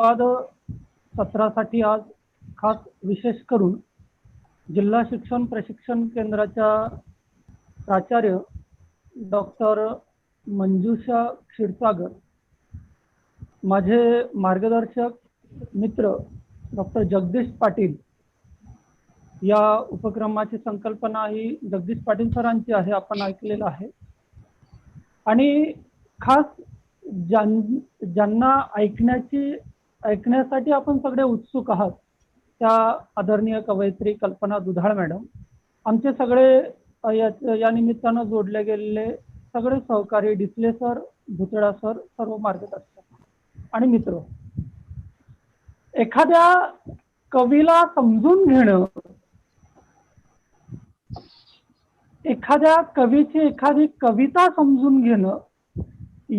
संवाद सत्रासाठी आज खास विशेष करून जिल्हा शिक्षण प्रशिक्षण केंद्राच्या प्राचार्य डॉक्टर मंजुषा क्षीरसागर, माझे मार्गदर्शक मित्र डॉक्टर जगदीश पाटील, या उपक्रमाची संकल्पना ही जगदीश पाटील सरांची आहे, आपण ऐकलेलं आहे. आणि खास ज्यांना ऐकण्यासाठी आपण सगळे उत्सुक आहात त्या आदरणीय कवयित्री कल्पना दुधाळ मॅडम, आमचे सगळे या निमित्तानं जोडले गेलेले सगळे सहकारी डिसले सर, भुतळा सर, सर्व मार्गदर्शक आणि मित्र. एखाद्या कवीला समजून घेणं, एखाद्या कवीची एखादी कविता समजून घेणं,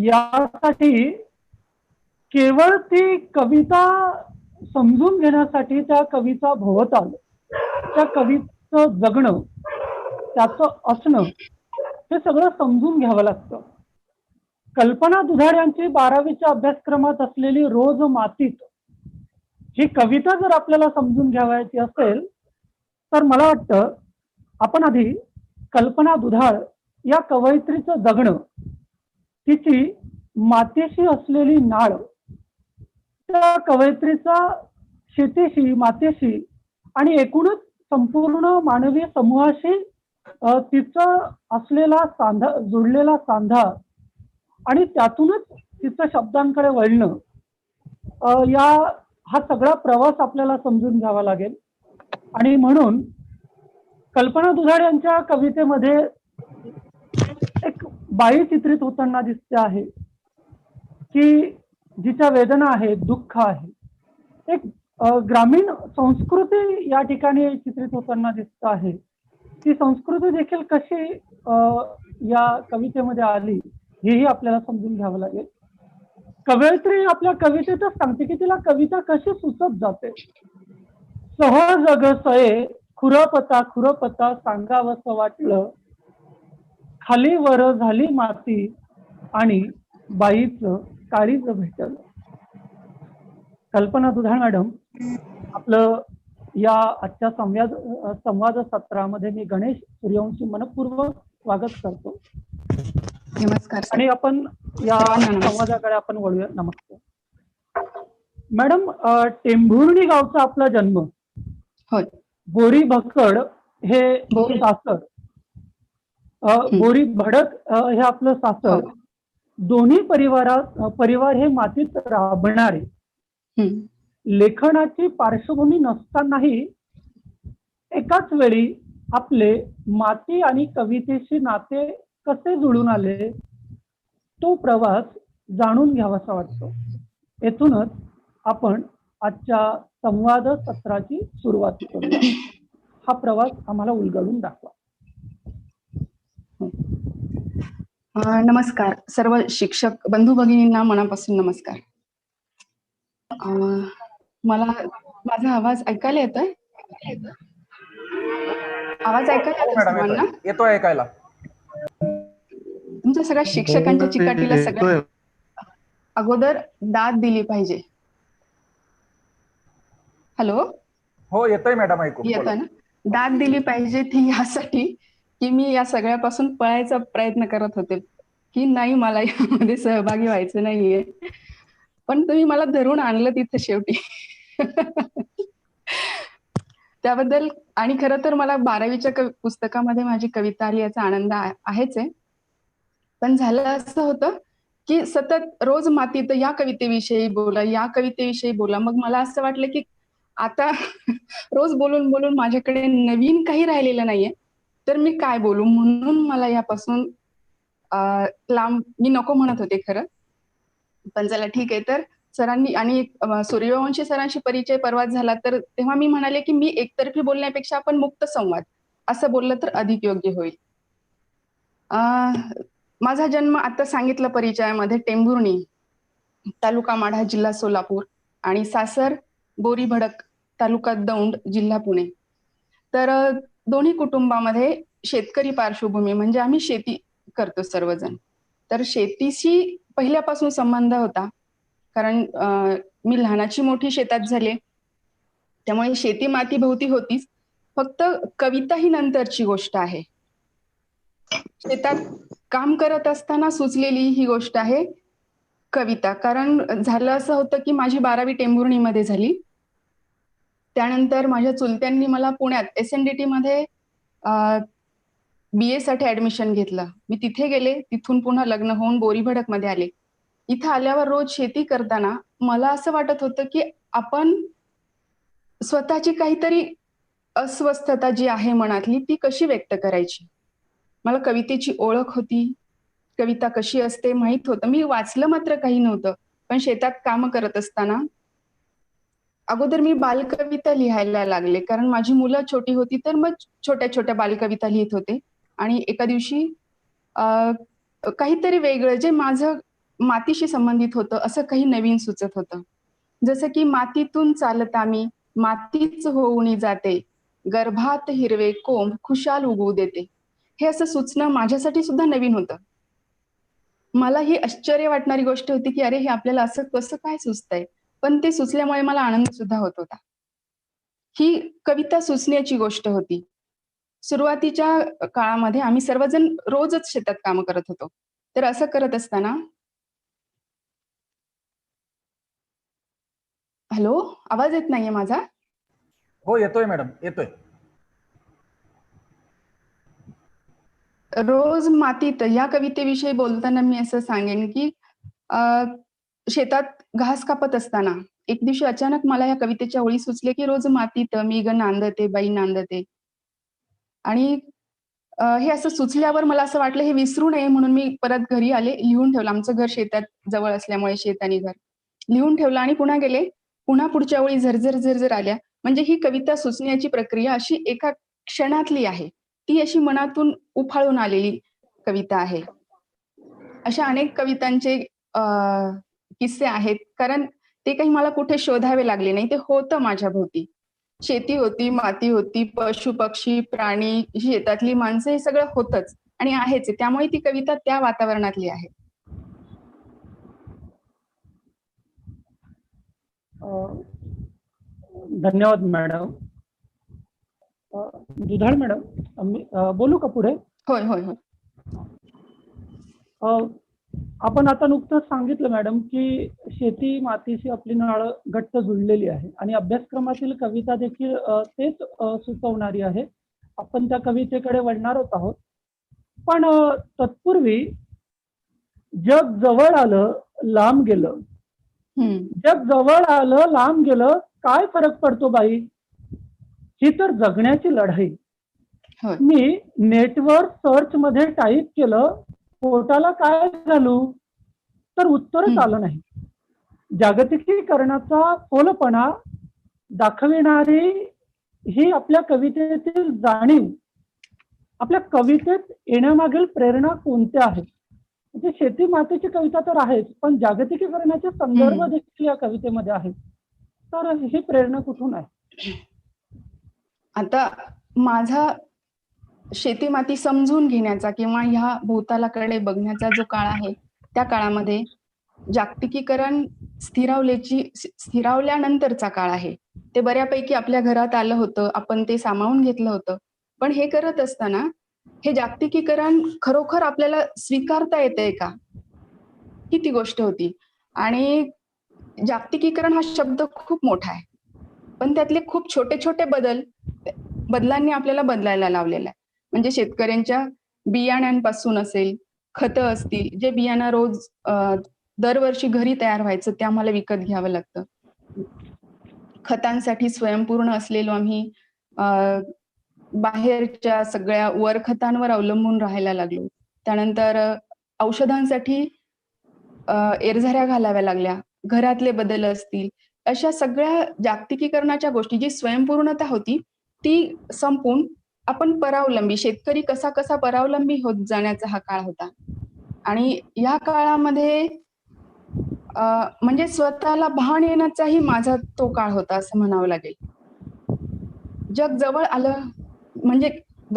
यासाठी केवळ ती कविता समजून घेण्यासाठी त्या कवीचा भोवताल, त्या कवीचं जगणं, त्याचं असणं, हे सगळं समजून घ्यावं लागतं. कल्पना दुधाळ यांची 12वीच्या अभ्यासक्रमात असलेली रोज मातीत ही कविता जर आपल्याला समजून घ्यावायची असेल तर मला वाटतं आपण आधी कल्पना दुधाळ या कवयित्रीचं जगणं, तिची मातीशी असलेली नाळ, त्या कवयित्रीचा शेतीशी, मातीशी आणि एकूणच संपूर्ण मानवी समूहाशी तिचा असलेला सांधा, जुळलेला सांधा आणि त्यातूनच तिचं शब्दांकडे वळणं, हा सगळा प्रवास आपल्याला समजून घ्यावा लागेल. आणि म्हणून कल्पना दुधाळ यांच्या कवितेमध्ये एक बाई चित्रित होताना दिसते आहे की जिच्या वेदना आहे, दुःख आहे. एक ग्रामीण संस्कृती या ठिकाणी चित्रित होताना दिसत आहे. ती संस्कृती देखील कशी या कवितेमध्ये आली हेही आपल्याला समजून घ्यावं लागेल. कवयित्री आपल्या कवितेतच सांगते की तिला कविता कशी सुचत जाते. सहज अगसये खुरपता सांगावंसं वाटलं, खाली वर झाली माती आणि बाईचं काळीज भेटलं. कल्पना दुधाळ मॅडम, आपलं या आजच्या संवाद सत्रामध्ये मी गणेश सूर्यवंशी मनपूर्वक स्वागत करतो. नमस्कार. आणि आपण या संवादाकडे आपण वळूया. नमस्कार मॅडम. टेंभुर्णी गावचा आपला जन्म, होय. बोरी भकड हे सासर, बोरी भडक हे आपलं सासर. दोन्ही परिवार हे मातीत राबणारे. लेखनाची पार्श्वभूमी नसतानाही एकाच वेळी आपले माती आणि कवितेशी नाते कसे जुळून आले, तो प्रवास जाणून घ्यावासा वाटतो. येथूनच आपण आजच्या संवाद सत्राची सुरुवात करूया. हा प्रवास आम्हाला उलगडून दाखवा. नमस्कार सर्व शिक्षक बंधू भगिनींना, मनापासून नमस्कार. मला माझा आवाज ऐकायला येतोय? आवाज ऐकायला सर्वांना येतोय? ऐकायला तुमच्या सगळ्या शिक्षकांच्या चिकाटीला सगळ्यात अगोदर दाद दिली पाहिजे. हॅलो, हो येतोय मॅडम, ऐकू येतं ना? दाद दिली पाहिजे ती यासाठी की मी या सगळ्यापासून पळायचा प्रयत्न करत होते की नाही, मला यामध्ये सहभागी व्हायचं नाहीये, पण तुम्ही मला धरून आणलं तिथे शेवटी. त्याबद्दल. आणि खरं तर मला 12वीच्या पुस्तकामध्ये माझी कविता आली याचा आनंद आहेच आहे. पण झालं असं होतं की सतत रोज मातीत या कवितेविषयी बोला, या कवितेविषयी बोला. मग मला असं वाटलं की आता रोज बोलून बोलून माझ्याकडे नवीन काही राहिलेलं नाहीये, तर मी काय बोलू. म्हणून मला यापासून लांब, मी नको म्हणत होते खरं, पण चला ठीक आहे. तर सरांनी आणि सूर्यवंशी सरांशी परिचय परवाच झाला, तर तेव्हा मी म्हणाले की मी एकतर्फी बोलण्यापेक्षा आपण मुक्त संवाद असं बोललं तर अधिक योग्य होईल. माझा जन्म आता सांगितलं परिचयामध्ये, टेंभुर्णी तालुका माढा जिल्हा सोलापूर आणि सासर बोरी भडक तालुका दौंड जिल्हा पुणे. तर दोन्ही कुटुंबामध्ये शेतकरी पार्श्वभूमी, म्हणजे आम्ही शेती करतो सर्वजण. तर शेतीशी पहिल्यापासून संबंध होता. कारण मी लहानाची मोठी शेतात झाले, त्यामुळे शेती माती भोवती होतीच. फक्त कविता ही नंतरची गोष्ट आहे. शेतात काम करत असताना सुचलेली ही गोष्ट आहे कविता. कारण झालं असं होतं की माझी 12वी टेंभुर्णीमध्ये झाली. त्यानंतर माझ्या चुलत्यांनी मला पुण्यात SNDT मध्ये BA साठी ऍडमिशन घेतलं. मी तिथे गेले, तिथून पुन्हा लग्न होऊन बोरीभडक मध्ये आले. इथं आल्यावर रोज शेती करताना मला असं वाटत होतं की आपण स्वतःची काहीतरी अस्वस्थता जी आहे मनातली ती कशी व्यक्त करायची. मला कवितेची ओळख होती, कविता कशी असते माहित होतं. मी वाचलं मात्र काही नव्हतं, पण शेतात काम करत असताना अगोदर मी बालकविता लिहायला लागले. कारण माझी मुलं छोटी होती, तर मग छोट्या छोट्या बालकविता लिहित होते. आणि एका दिवशी काहीतरी वेगळं जे माझं मातीशी संबंधित होतं असं काही नवीन सुचत होतं. जसं की मातीतून चालता मी मातीच होऊन जाते, गर्भात हिरवे कोंब खुशाल उगवू देते. हे असं सुचणं माझ्यासाठी सुद्धा नवीन होतं. मला ही आश्चर्य वाटणारी गोष्ट होती की अरे हे आपल्याला असं कसं काय सुचतंय. पण ते सुचल्यामुळे मला आनंद सुद्धा होत होता. ही कविता सुचण्याची गोष्ट होती. सुरुवातीच्या काळामध्ये आम्ही सर्वजण रोजच शेतात काम करत होतो. तर असं करत असताना हॅलो, आवाज येत नाहीये माझा? हो येतोय मॅडम, येतोय. रोज मातीत या कवितेविषयी बोलताना मी असं सांगेन की शेतात घास कापत असताना एक दिवशी अचानक मला या कवितेच्या ओळी सुचले की रोज मातीत मी ग नांदते बाई नांदते. आणि हे असं सुचल्यावर मला असं वाटलं हे विसरू नये म्हणून मी परत घरी आले, लिहून ठेवलं. आमचं घर शेतात जवळ असल्यामुळे शेत आणि घर लिहून ठेवलं आणि पुन्हा गेले. पुन्हा पुढच्या वेळी झरझर झरझर आल्या. म्हणजे ही कविता सुचण्याची प्रक्रिया अशी एका क्षणातली आहे. ती अशी मनातून उफाळून आलेली कविता आहे. अशा अनेक कवितांचे किस्से आहेत. कारण ते काही मला कुठे शोधावे लागले नाही, ते होतं माझ्या भोवती. शेती होती, माती होती, पशु पक्षी प्राणी, शेतातली माणसं हे सगळं होतच आणि आहेच. त्यामुळे ती कविता त्या वातावरणातली आहे. धन्यवाद मॅडम. दुधाळ मॅडम, बोलू का पुढे? होय होय होय. आपण आता नुकतंच सांगितलं मॅडम की शेती मातीशी आपली नाळ घट्ट जुळलेली आहे आणि अभ्यासक्रमातील कविता देखील तेच सुचवणारी आहे. आपण त्या कवितेकडे वळणारच आहोत. पण तत्पूर्वी जग जवळ आलं लांब गेलं, जग जवळ आलं लांब गेलं, काय फरक पडतो बाई, ही तर जगण्याची लढाई. मी नेटवर सर्च मध्ये टाईप केलं पोटाला काय घालू, तर उत्तरच आलं नाही. जागतिकीकरणाचा फोलपणा दाखविणारी ही आपल्या कवितेतील जाणीव, आपल्या कवितेत येण्यामागील प्रेरणा कोणत्या आहेत? म्हणजे शेती मातीची कविता तर आहेच, पण जागतिकीकरणाचे संदर्भ देखील या कवितेमध्ये आहेत. तर ही प्रेरणा कुठून आहे? आता माझा शेती माती समजून घेण्याचा किंवा ह्या भूतालाकडे बघण्याचा जो काळ आहे, त्या काळामध्ये जागतिकीकरण स्थिरावल्यानंतरचा काळ आहे. ते बऱ्यापैकी आपल्या घरात आलं होतं, आपण ते सामावून घेतलं होतं. पण हे करत असताना हे जागतिकीकरण खरोखर आपल्याला स्वीकारता येतंय का, ही ती गोष्ट होती. आणि जागतिकीकरण हा शब्द खूप मोठा आहे, पण त्यातले खूप छोटे छोटे बदलांनी आपल्याला बदलायला लावलेला आहे. म्हणजे शेतकऱ्यांच्या बियाण्यांपासून असेल, खतं असतील, जे बियाणं रोज दरवर्षी घरी तयार व्हायचं ते आम्हाला विकत घ्यावं लागतं. खतांसाठी स्वयंपूर्ण असलेलो आम्ही बाहेरच्या सगळ्या वर खतांवर अवलंबून राहायला लागलो. त्यानंतर औषधांसाठी एरझऱ्या घालाव्या लागल्या, घरातले बदल असतील, अशा सगळ्या जागतिकीकरणाच्या गोष्टी, जी स्वयंपूर्णता होती ती संपून आपण परावलंबी, शेतकरी कसा कसा परावलंबी होत जाण्याचा हा काळ होता. आणि या काळामध्ये म्हणजे स्वतःला भान येण्याचाही माझा तो काळ होता असं म्हणावं लागेल. जग जवळ आलं म्हणजे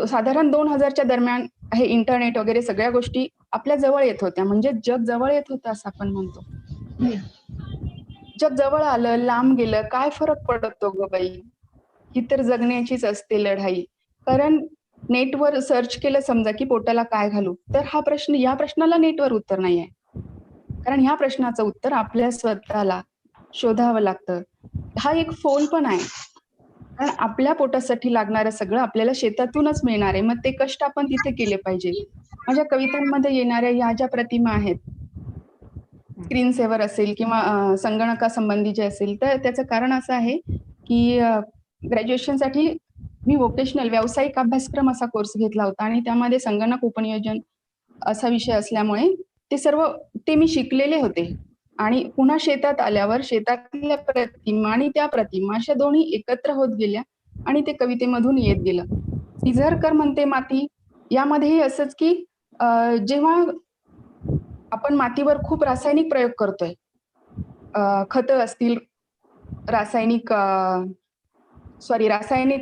साधारण 2000च्या दरम्यान हे इंटरनेट वगैरे सगळ्या गोष्टी आपल्या जवळ येत होत्या, म्हणजे जग जवळ येत होतं असं आपण म्हणतो. जग जवळ आलं, लांब गेलं, काय फरक पडतो ग बाई? ही तर जगण्याचीच असते लढाई. कारण नेटवर सर्च केलं समजा, की पोटाला काय घालू? तर या प्रश्नाला नेटवर उत्तर नाहीये. कारण ह्या प्रश्नाचं उत्तर आपल्या स्वतःला शोधावं लागतं. हा एक फोल पण आहे. कारण आपल्या पोटासाठी लागणारं सगळं आपल्याला शेतातूनच मिळणार आहे. मग ते कष्ट आपण तिथे केले पाहिजे. माझ्या कवितांमध्ये येणाऱ्या या ज्या प्रतिमा आहेत, स्क्रीन सेव्हर असेल किंवा संगणकासंबंधी जे असेल, तर त्याचं कारण असं आहे, की ग्रॅज्युएशनसाठी मी व्होकेशनल व्यावसायिक अभ्यासक्रम असा कोर्स घेतला होता आणि त्यामध्ये संगणक उपनियोजन असा विषय असल्यामुळे ते मी शिकलेले होते. आणि पुन्हा शेतात आल्यावर शेतातल्या प्रतिमा आणि त्या प्रतिमा अशा दोन्ही एकत्र होत गेल्या आणि ते कवितेमधून येत गेलं. सिझरकर म्हणते माती यामध्येही असंच, की जेव्हा आपण मातीवर खूप रासायनिक प्रयोग करतोय, खतं असतील, रासायनिक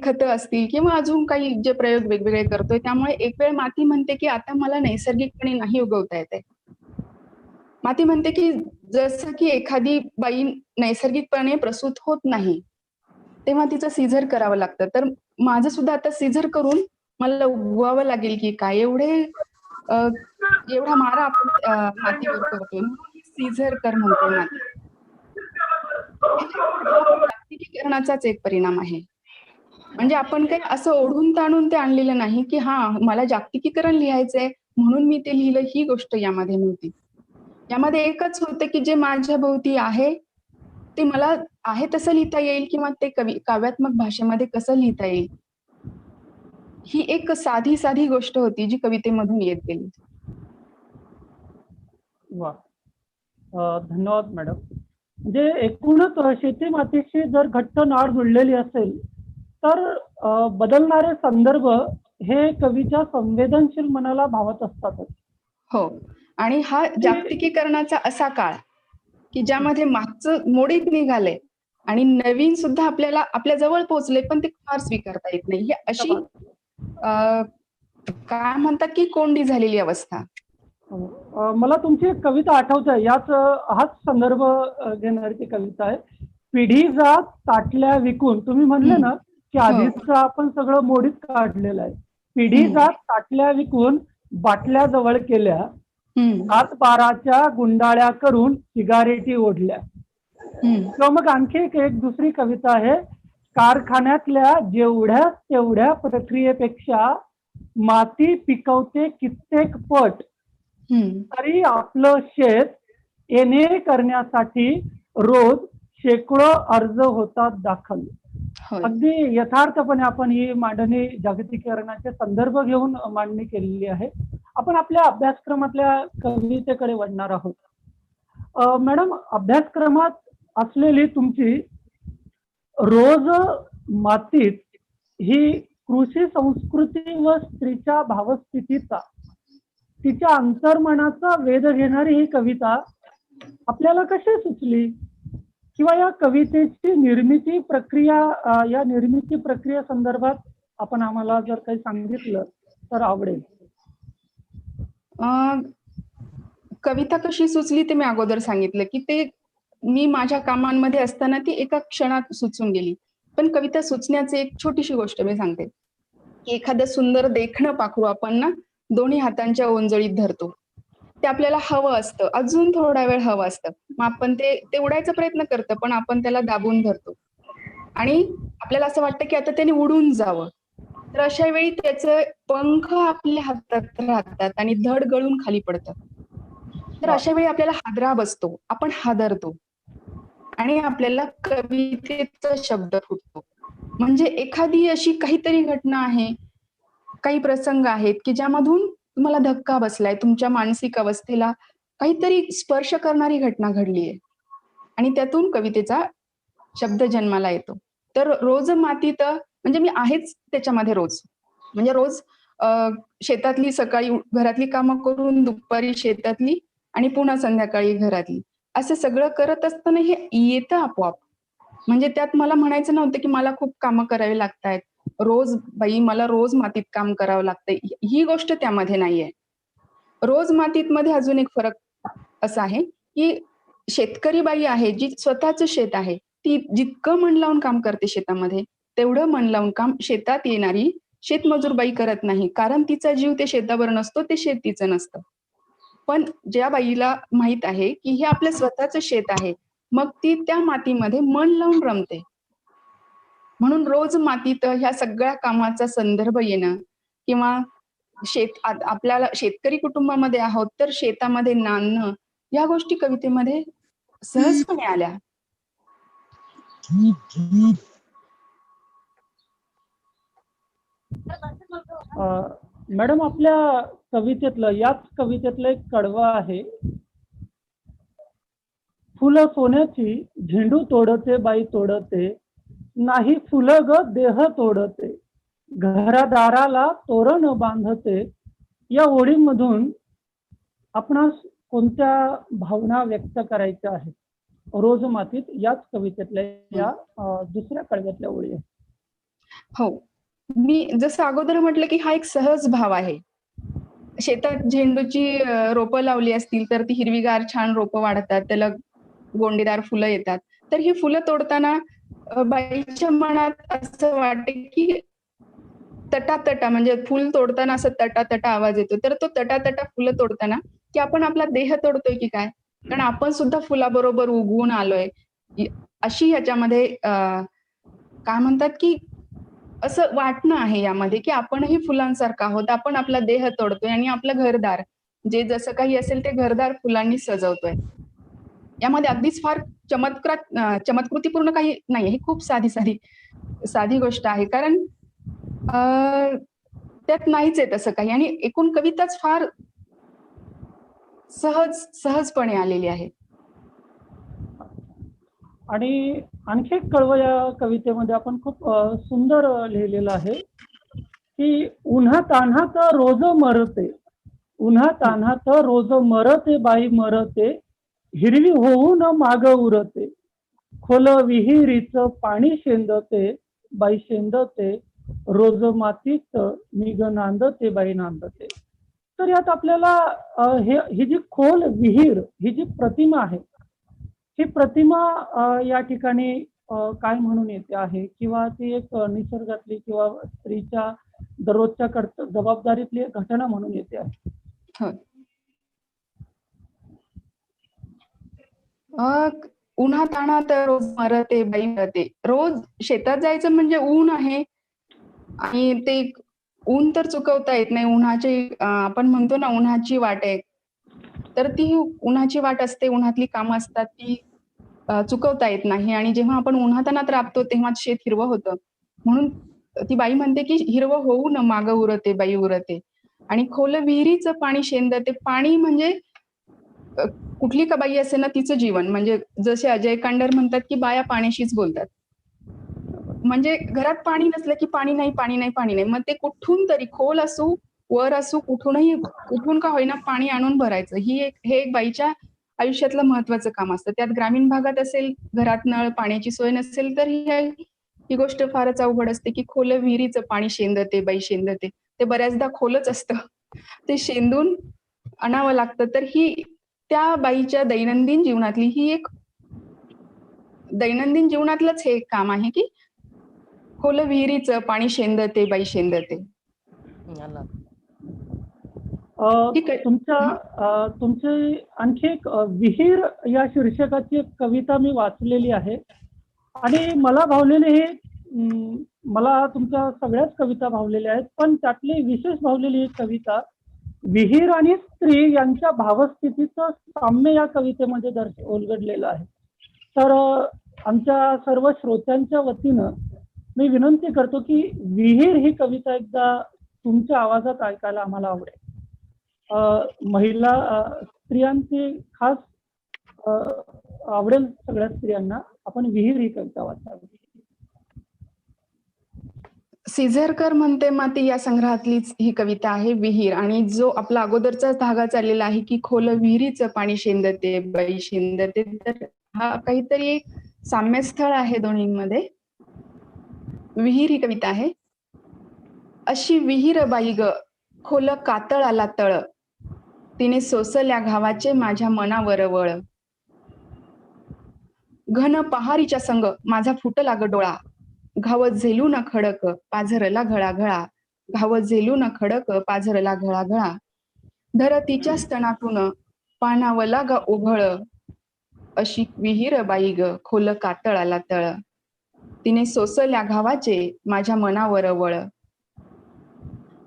खतं असतील किंवा अजून काही जे प्रयोग वेगवेगळे करतोय, त्यामुळे एक वेळ माती म्हणते, की आता मला नैसर्गिकपणे नाही उगवता येत आहे. माती म्हणते, की जसं की एखादी बाई नैसर्गिकपणे प्रसूत होत नाही, तेव्हा तिचं सीझर करावं लागतं. तर माझं सुद्धा आता सीझर करून मला उगवावं लागेल, की काय एवढा मारा आपण मातीवर करतोय. म्हणून सीझर कर म्हणते माती. हा जागतिकीकरणाचाच एक परिणाम आहे. म्हणजे आपण काही असं ओढून ताणून ते आणलेलं नाही, की मला जागतिकीकरण लिहायचंय म्हणून मी ते लिहिलं, ही गोष्ट यामध्ये नव्हती. यामध्ये एकच होतं, की जे माझ्या भोवती आहे, ते मला आहे तसं लिहिता येईल किंवा ते काव्यात्मक भाषेमध्ये कसं लिहिता येईल. ही एक साधी गोष्ट होती, जी कवितेमधून येत गेली. वा, धन्यवाद मॅडम. म्हणजे एकूणच शेती मातीशी जर घट्ट नाळ जुळलेली असेल तर बदलणारे संदर्भ हे कवीच्या संवेदनशील मनाला भावत असतातच. हो, आणि हा जागतिकीकरणाचा असा काळ, की ज्यामध्ये मागचं मोडीत निघालंय आणि नवीन सुद्धा आपल्या जवळ पोहोचले, पण ते फार स्वीकारता येत नाही. ही अशी काय म्हणतात, की कोंडी झालेली अवस्था. मला तुमची एक कविता आठवते, हाच संदर्भ घेणारी ती कविता आहे. पिढी जात ताटल्या विकून. तुम्ही म्हणले ना की आधीच आपण सगळं मोडीत काढलेलं आहे. पिढी जात ताटल्या विकून बाटल्या जवळ केल्या, 7-12च्या गुंडाळ्या करून सिगारेटी ओढल्या. किंवा मग आणखी एक दुसरी कविता आहे. कारखान्यातल्या जेवढ्या तेवढ्या प्रक्रियेपेक्षा माती पिकवते कित्येक पट, तरी आपलं शेत येणे करण्यासाठी रोज शेकडो अर्ज होतात दाखल. अगदी यथार्थपणे आपण ही मांडणी जागतिकीकरणाचे संदर्भ घेऊन मांडणी केलेली आहे. आपण आपल्या अभ्यासक्रमातल्या कवितेकडे वळणार आहोत. मॅडम, अभ्यासक्रमात असलेली तुमची रोज मातीत ही कृषी संस्कृती व स्त्रीच्या भावस्थितीचा, तिच्या अंतर्मनाचा वेध घेणारी ही कविता आपल्याला कशी सुचली, किंवा या कवितेची निर्मिती प्रक्रिया संदर्भात आपण आम्हाला जर काही सांगितलं तर आवडेल. कविता कशी सुचली ते मी अगोदर सांगितलं, की ते मी माझ्या कामांमध्ये असताना ती एका क्षणात सुचून गेली. पण कविता सुचण्याची एक छोटीशी गोष्ट मी सांगते, की एखादं सुंदर देखणं पाखरू आपण ना दोन्ही हातांच्या ओंजळीत धरतो. ते आपल्याला हवं असतं, अजून थोडा वेळ हवं असतं. मग आपण ते उडायचा प्रयत्न करतो, पण आपण त्याला दाबून धरतो आणि आपल्याला असं वाटतं की आता त्याने उडून जावं. तर अशा वेळी त्याचं पंख आपल्या हातात राहतात आणि धड गळून खाली पडतं. तर अशा वेळी आपल्याला हादरा बसतो, आपण हादरतो आणि आपल्याला कवितेचा शब्द फुटतो. म्हणजे एखादी अशी काहीतरी घटना आहे, काही प्रसंग आहेत, की ज्यामधून तुम्हाला धक्का बसलाय, तुमच्या मानसिक अवस्थेला काहीतरी स्पर्श करणारी घटना घडलीये आणि त्यातून कवितेचा शब्द जन्माला येतो. तर रोज मातीत म्हणजे मी आहेच त्याच्यामध्ये रोज. म्हणजे रोज शेतातली सकाळी घरातली कामं करून दुपारी शेतातली आणि पुन्हा संध्याकाळी घरातली, असं सगळं करत असताना हे येतं आपोआप. म्हणजे त्यात मला म्हणायचं नव्हतं की मला खूप कामं करावी लागतायत. मला रोज मातीत काम करावं लागतंय. ही गोष्ट त्यामध्ये नाहीये. रोज मातीत मध्ये अजून एक फरक असा आहे, की शेतकरी बाई आहे जी स्वतःचं शेत आहे, ती जितकं मन लावून काम करते शेतामध्ये, तेवढं मन लावून काम शेतात येणारी शेतमजूर बाई करत नाही. कारण तिचा जीव ते शेतावर नसतो, ते शेत तिचं नसतं. पण ज्या बाईला माहित आहे की हे आपलं स्वतःचं शेत आहे, मग ती त्या मातीमध्ये मन लावून रमते. म्हणून रोज मातीत ह्या सगळ्या कामाचा संदर्भ येणं किंवा आपल्याला शेतकरी कुटुंबामध्ये आहोत तर शेतामध्ये नांदणं, या गोष्टी कवितेमध्ये सहजपणे आल्या. मॅडम, आपल्या याच कवितेतलं एक कडवं आहे. फुलं सोन्याची झेंडू तोडते बाई तोडते, नाही फुलं ग देह तोडते, घरादाराला तोरण बांधते. या ओळींमधून आपणास कोणत्या भावना व्यक्त करायच्या आहेत? रोज मातीत याच कवितेतल्या या दुसऱ्या कडव्यातल्या ओळी आहेत. हो, मी जसं अगोदर म्हटलं की हा एक सहज भाव आहे. शेतात झेंडूची रोपं लावली असतील तर ती हिरवीगार छान रोपं वाढतात, त्याला गोंडेदार फुलं येतात. तर ही फुलं तोडताना बाईच्या मनात असं वाटते की तटा म्हणजे फुल तोडताना असं तटा आवाज येतो. तर तो तटा फुलं तोडताना की आपण आपला देह तोडतोय की काय? कारण आपण सुद्धा फुलाबरोबर उगवून आलोय. अशी ह्याच्यामध्ये काय म्हणतात की असं वाटणं आहे यामध्ये की आपणही फुलांसारखं आहोत. आपण आपला देह तोडतोय आणि आपलं घरदार जे जसं काही असेल ते घरदार फुलांनी सजवतोय. यामध्ये अगदीच फार चमत्कृतीपूर्ण काही नाही, ही खूप साधी गोष्ट आहे. कारण त्यात नाहीच आहे तसं काही आणि एकूण कविताच फार सहजपणे आलेली आहे. आणि आणखी एक कडवं या कवितेमध्ये आपण खूप सुंदर लिहिलेलं आहे की उन्हा तान्हात रोज मरते, उन्हा तान्हात रोज मरते बाई मरते, हिरवी होऊन माग उरते, खोल विहिरीचं पाणी शेंदते बाई शेंदते, रोज मातीत निग नांदते बाई नांदते. तर यात आपल्याला ही जी खोल विहीर, ही जी प्रतिमा आहे, ही प्रतिमा या ठिकाणी काय म्हणून येते आहे, किंवा ती एक निसर्गातली किंवा स्त्रीच्या दररोजच्या जबाबदारीतली एक घटना म्हणून येते आहे? उन्हा ताणात रोज मरते बाई मरते. रोज शेतात जायचं म्हणजे ऊन आहे आणि ते ऊन तर चुकवता येत नाही. उन्हाची आपण म्हणतो ना उन्हाची वाट आहे, तर ती उन्हाची वाट असते, उन्हातली कामं असतात ती चुकवता येत नाही. आणि जेव्हा आपण उन्हातानात राबतो तेव्हा शेत हिरवं होतं. म्हणून ती बाई म्हणते की हिरवं होऊ न माग उरते बाई उरते, आणि खोल विहिरीचं पाणी शेंदते. पाणी म्हणजे कुठली का बाई असे ना तिचं जीवन. म्हणजे जसे अजय कांडर म्हणतात की बाया पाण्याशीच बोलतात. म्हणजे घरात पाणी नसलं की पाणी नाही. मग ते कुठून तरी खोल असू वर असू कुठून का होईना पाणी आणून भरायचं. हे एक बाईच्या आयुष्यातलं महत्वाचं काम असतं. त्यात ग्रामीण भागात असेल, घरात नळ पाण्याची सोय नसेल तर ही गोष्ट फारच अवघड असते की खोल विहिरीचं पाणी शेंदते बाई शेंदते. ते बऱ्याचदा खोलच असतं, ते शेंदून आणावं लागतं. तर ही त्या बाईच्या दैनंदिन जीवनातलंच हे एक काम आहे की खोल विहिरीचं पाणी शेंदते बाई शेंदते. तुमची आणखी एक विहीर या शीर्षकाची एक कविता मी वाचलेली आहे आणि मला भावलेली मला तुमच्या सगळ्याच कविता भावलेल्या आहेत, पण त्यातली विशेष भावलेली एक कविता विहीर आणि स्त्री यांच्या भावस्थितीचं साम्य या कवितेमध्ये उलगडलेलं आहे. तर आमच्या सर्व श्रोत्यांच्या वतीनं मी विनंती करतो की विहीर ही कविता एकदा तुमच्या आवाजात ऐकायला आम्हाला आवडेल. महिला स्त्रियांची खास आवडेल सगळ्या स्त्रियांना. आपण विहीर ही कविता वाचावी. सिझरकर म्हणते माती या संग्रहातलीच ही कविता आहे विहीर. आणि जो आपला अगोदरचाच धागा चाललेला आहे की खोल विहिरीचं पाणी शेंदते बाई शेंदते, तर हा काहीतरी एक साम्यस्थळ आहे दोन्हींमध्ये. विहीर ही कविता आहे. अशी विहीर बाई ग खोल कातळ आला तळ, तिने सोसल्या घावाचे माझ्या मनावर वळ. घन पहारीच्या संग माझा फुटला ग डोळा, घावत झेलू न खडक पाझरला घळाघळा, घावत झेलू न खडक पाझरला घळाघळा, धरतीच्या स्तनातून पानावला ग ओघळ, अशी विहीर बाई ग खोल कातळाला तळ, तिने सोसल्या घावाचे माझ्या मनावर वळ,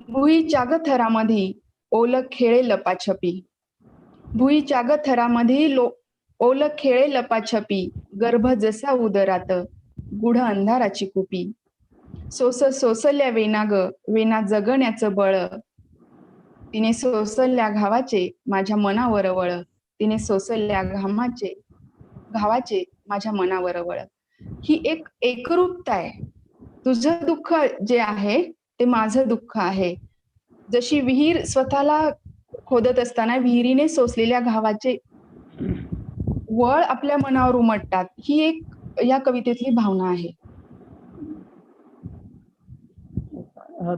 भुईच्या ग थरामधी ओल खेळे लपाछपी, भुईच्या ग थरामधी ओल खेळे लपाछपी, गर्भ जसा उदरात गुढ अंधाराची कुपी, सोसल्या वेना ग वेना जगण्याचं बळ, तिने सोसल्या घावाचे माझ्या मनावर वळ, तिने सोसल्या घावाचे माझ्या मनावर वळ. ही एक एकरूपता आहे. तुझं दुःख जे आहे ते माझं दुःख आहे. जशी विहीर स्वतःला खोदत असताना विहिरीने सोसलेल्या घावाचे वळ आपल्या मनावर उमटतात, ही एक या कवितेतली भावना आहे.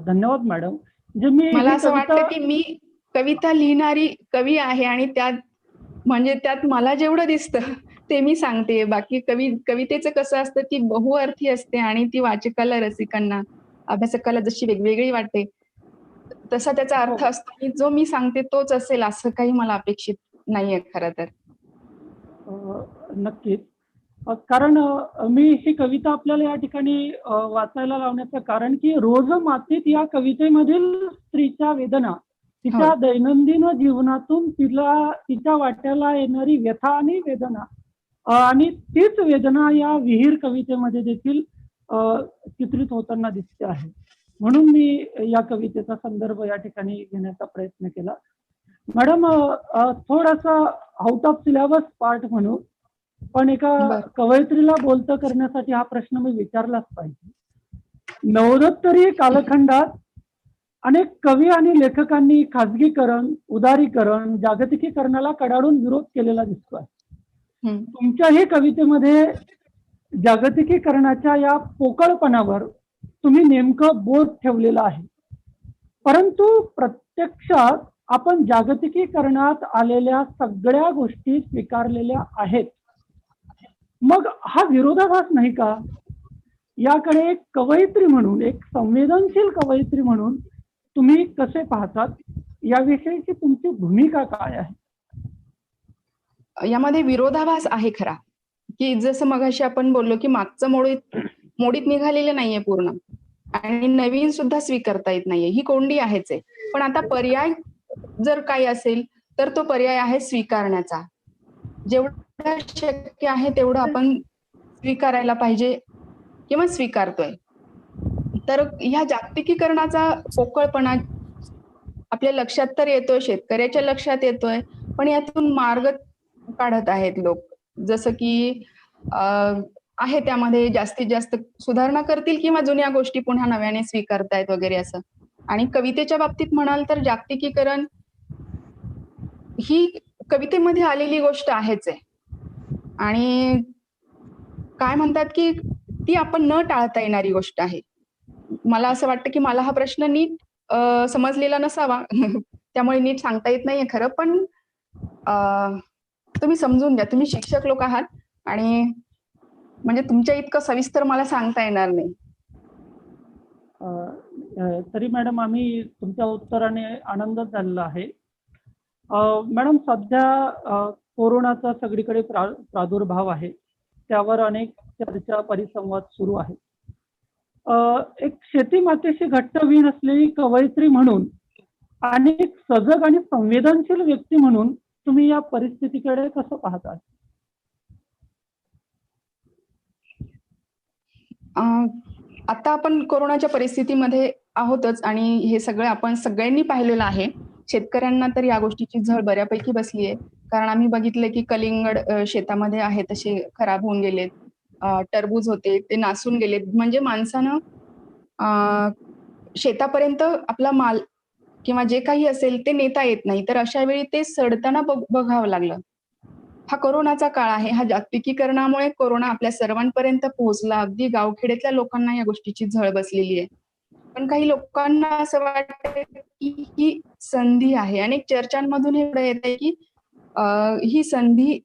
धन्यवाद मॅडम. म्हणजे मी मला ही असं कविता वाटतं की मी कविता लिहिणारी कवी आहे आणि त्यात मला जेवढं दिसतं ते मी सांगते. बाकी कवितेचं कसं असतं, ती बहुअर्थी असते आणि ती वाचकाला, रसिकांना, अभ्यासकाला जशी वेगवेगळी वाटते तसा त्याचा अर्थ असतो. आणि जो मी सांगते तोच असेल असं काही मला अपेक्षित नाहीये खरं तर. नक्कीच. कारण मी ही कविता आपल्याला या ठिकाणी वाचायला लावण्याचं कारण की रोज मातीत या कवितेमधील स्त्रीच्या वेदना, तिच्या दैनंदिन जीवनातून तिच्या वाट्याला येणारी व्यथा आणि वेदना, आणि तीच वेदना या विहीर कवितेमध्ये देखील चित्रित होताना दिसते आहे. म्हणून मी या कवितेचा संदर्भ या ठिकाणी घेण्याचा प्रयत्न केला. मॅडम, थोडासा आउट ऑफ सिलेबस पार्ट म्हणू, पण एका कवयित्रीला बोलतं करण्यासाठी हा प्रश्न मी विचारलाच पाहिजे. नवोत्तरीय कालखंडात अनेक कवी आणि लेखकांनी खाजगीकरण, उदारीकरण, जागतिकीकरणाला कडाडून विरोध केलेला दिसतोय. तुमच्याही कवितेमध्ये जागतिकीकरणाच्या या पोकळपणावर तुम्ही नेमकं बोट ठेवलेलं आहे. परंतु प्रत्यक्षात आपण जागतिकीकरणात आलेल्या सगळ्या गोष्टी स्वीकारलेल्या आहेत. मग हा विरोधाभास नाही का? याकडे एक कवयित्री म्हणून, एक संवेदनशील कवयित्री म्हणून तुम्ही कसे पाहतात? याविषयीची तुमची भूमिका काय आहे? यामध्ये विरोधाभास आहे खरा, की जसं मगाशी आपण बोललो की मागचं मोडीत निघालेलं नाहीये पूर्ण, आणि नवीन सुद्धा स्वीकारता येत नाहीये. ही कोंडी आहेच आहे. पण आता पर्याय जर काही असेल तर तो पर्याय आहे स्वीकारण्याचा. जेवढं शक्य आहे तेवढं आपण स्वीकारायला पाहिजे किंवा स्वीकारतोय. तर ह्या जागतिकीकरणाचा पोकळपणा आपल्या लक्षात तर येतोय, शेतकऱ्याच्या लक्षात येतोय, पण यातून मार्ग काढत आहेत लोक. जसं की आहे त्यामध्ये जास्तीत जास्त सुधारणा करतील किंवा जुन्या गोष्टी पुन्हा नव्याने स्वीकारतायत वगैरे असं. आणि कवितेच्या बाबतीत म्हणाल तर जागतिकीकरण ही कवितेमध्ये आलेली गोष्ट आहेच आहे. आणि काय म्हणतात की ती आपण न टाळता येणारी गोष्ट आहे. मला असं वाटतं की मला हा प्रश्न नीट समजलेला नसावा त्यामुळे नीट सांगता येत नाहीये खरं. पण तुम्ही समजून घ्या, तुम्ही शिक्षक लोक आहात आणि म्हणजे तुमच्या इतकं सविस्तर मला सांगता येणार नाही. तरी मॅडम आम्ही तुमच्या उत्तराने आनंदच झालेला आहे. मॅडम, सध्या कोरोनाचा सगळीकडे प्रादुर्भाव आहे, त्यावर अनेक चर्चा, परिसंवाद सुरू आहे. एक शेती मातेशी घट्ट वीण असलेली कवयित्री म्हणून आणि एक सजग आणि संवेदनशील व्यक्ती म्हणून तुम्ही या परिस्थितीकडे कसं पाहता? आता आपण कोरोनाच्या परिस्थितीमध्ये आहोतच आणि हे सगळं आपण सगळ्यांनी पाहिलेलं आहे. शेतकऱ्यांना तर या गोष्टीची झळ बऱ्यापैकी बसली आहे, कारण आम्ही बघितलं की कलिंगड शेतामध्ये आहे तसे खराब होऊन गेलेत, टरबूज होते ते नासून गेलेत. म्हणजे माणसानं शेतापर्यंत आपला माल किंवा जे काही असेल ते नेता येत नाही, तर अशा वेळी ते सडताना बघावं लागलं. हा कोरोनाचा काळ आहे. हा जागतिकीकरणामुळे कोरोना आपल्या सर्वांपर्यंत पोहोचला. अगदी गावखेड्यातल्या लोकांना या गोष्टीची झळ बसलेली आहे. पण काही लोकांना असं वाटतं की ही संधी आहे. अनेक चर्चांमधून हे पुढे येत आहे की ही संधी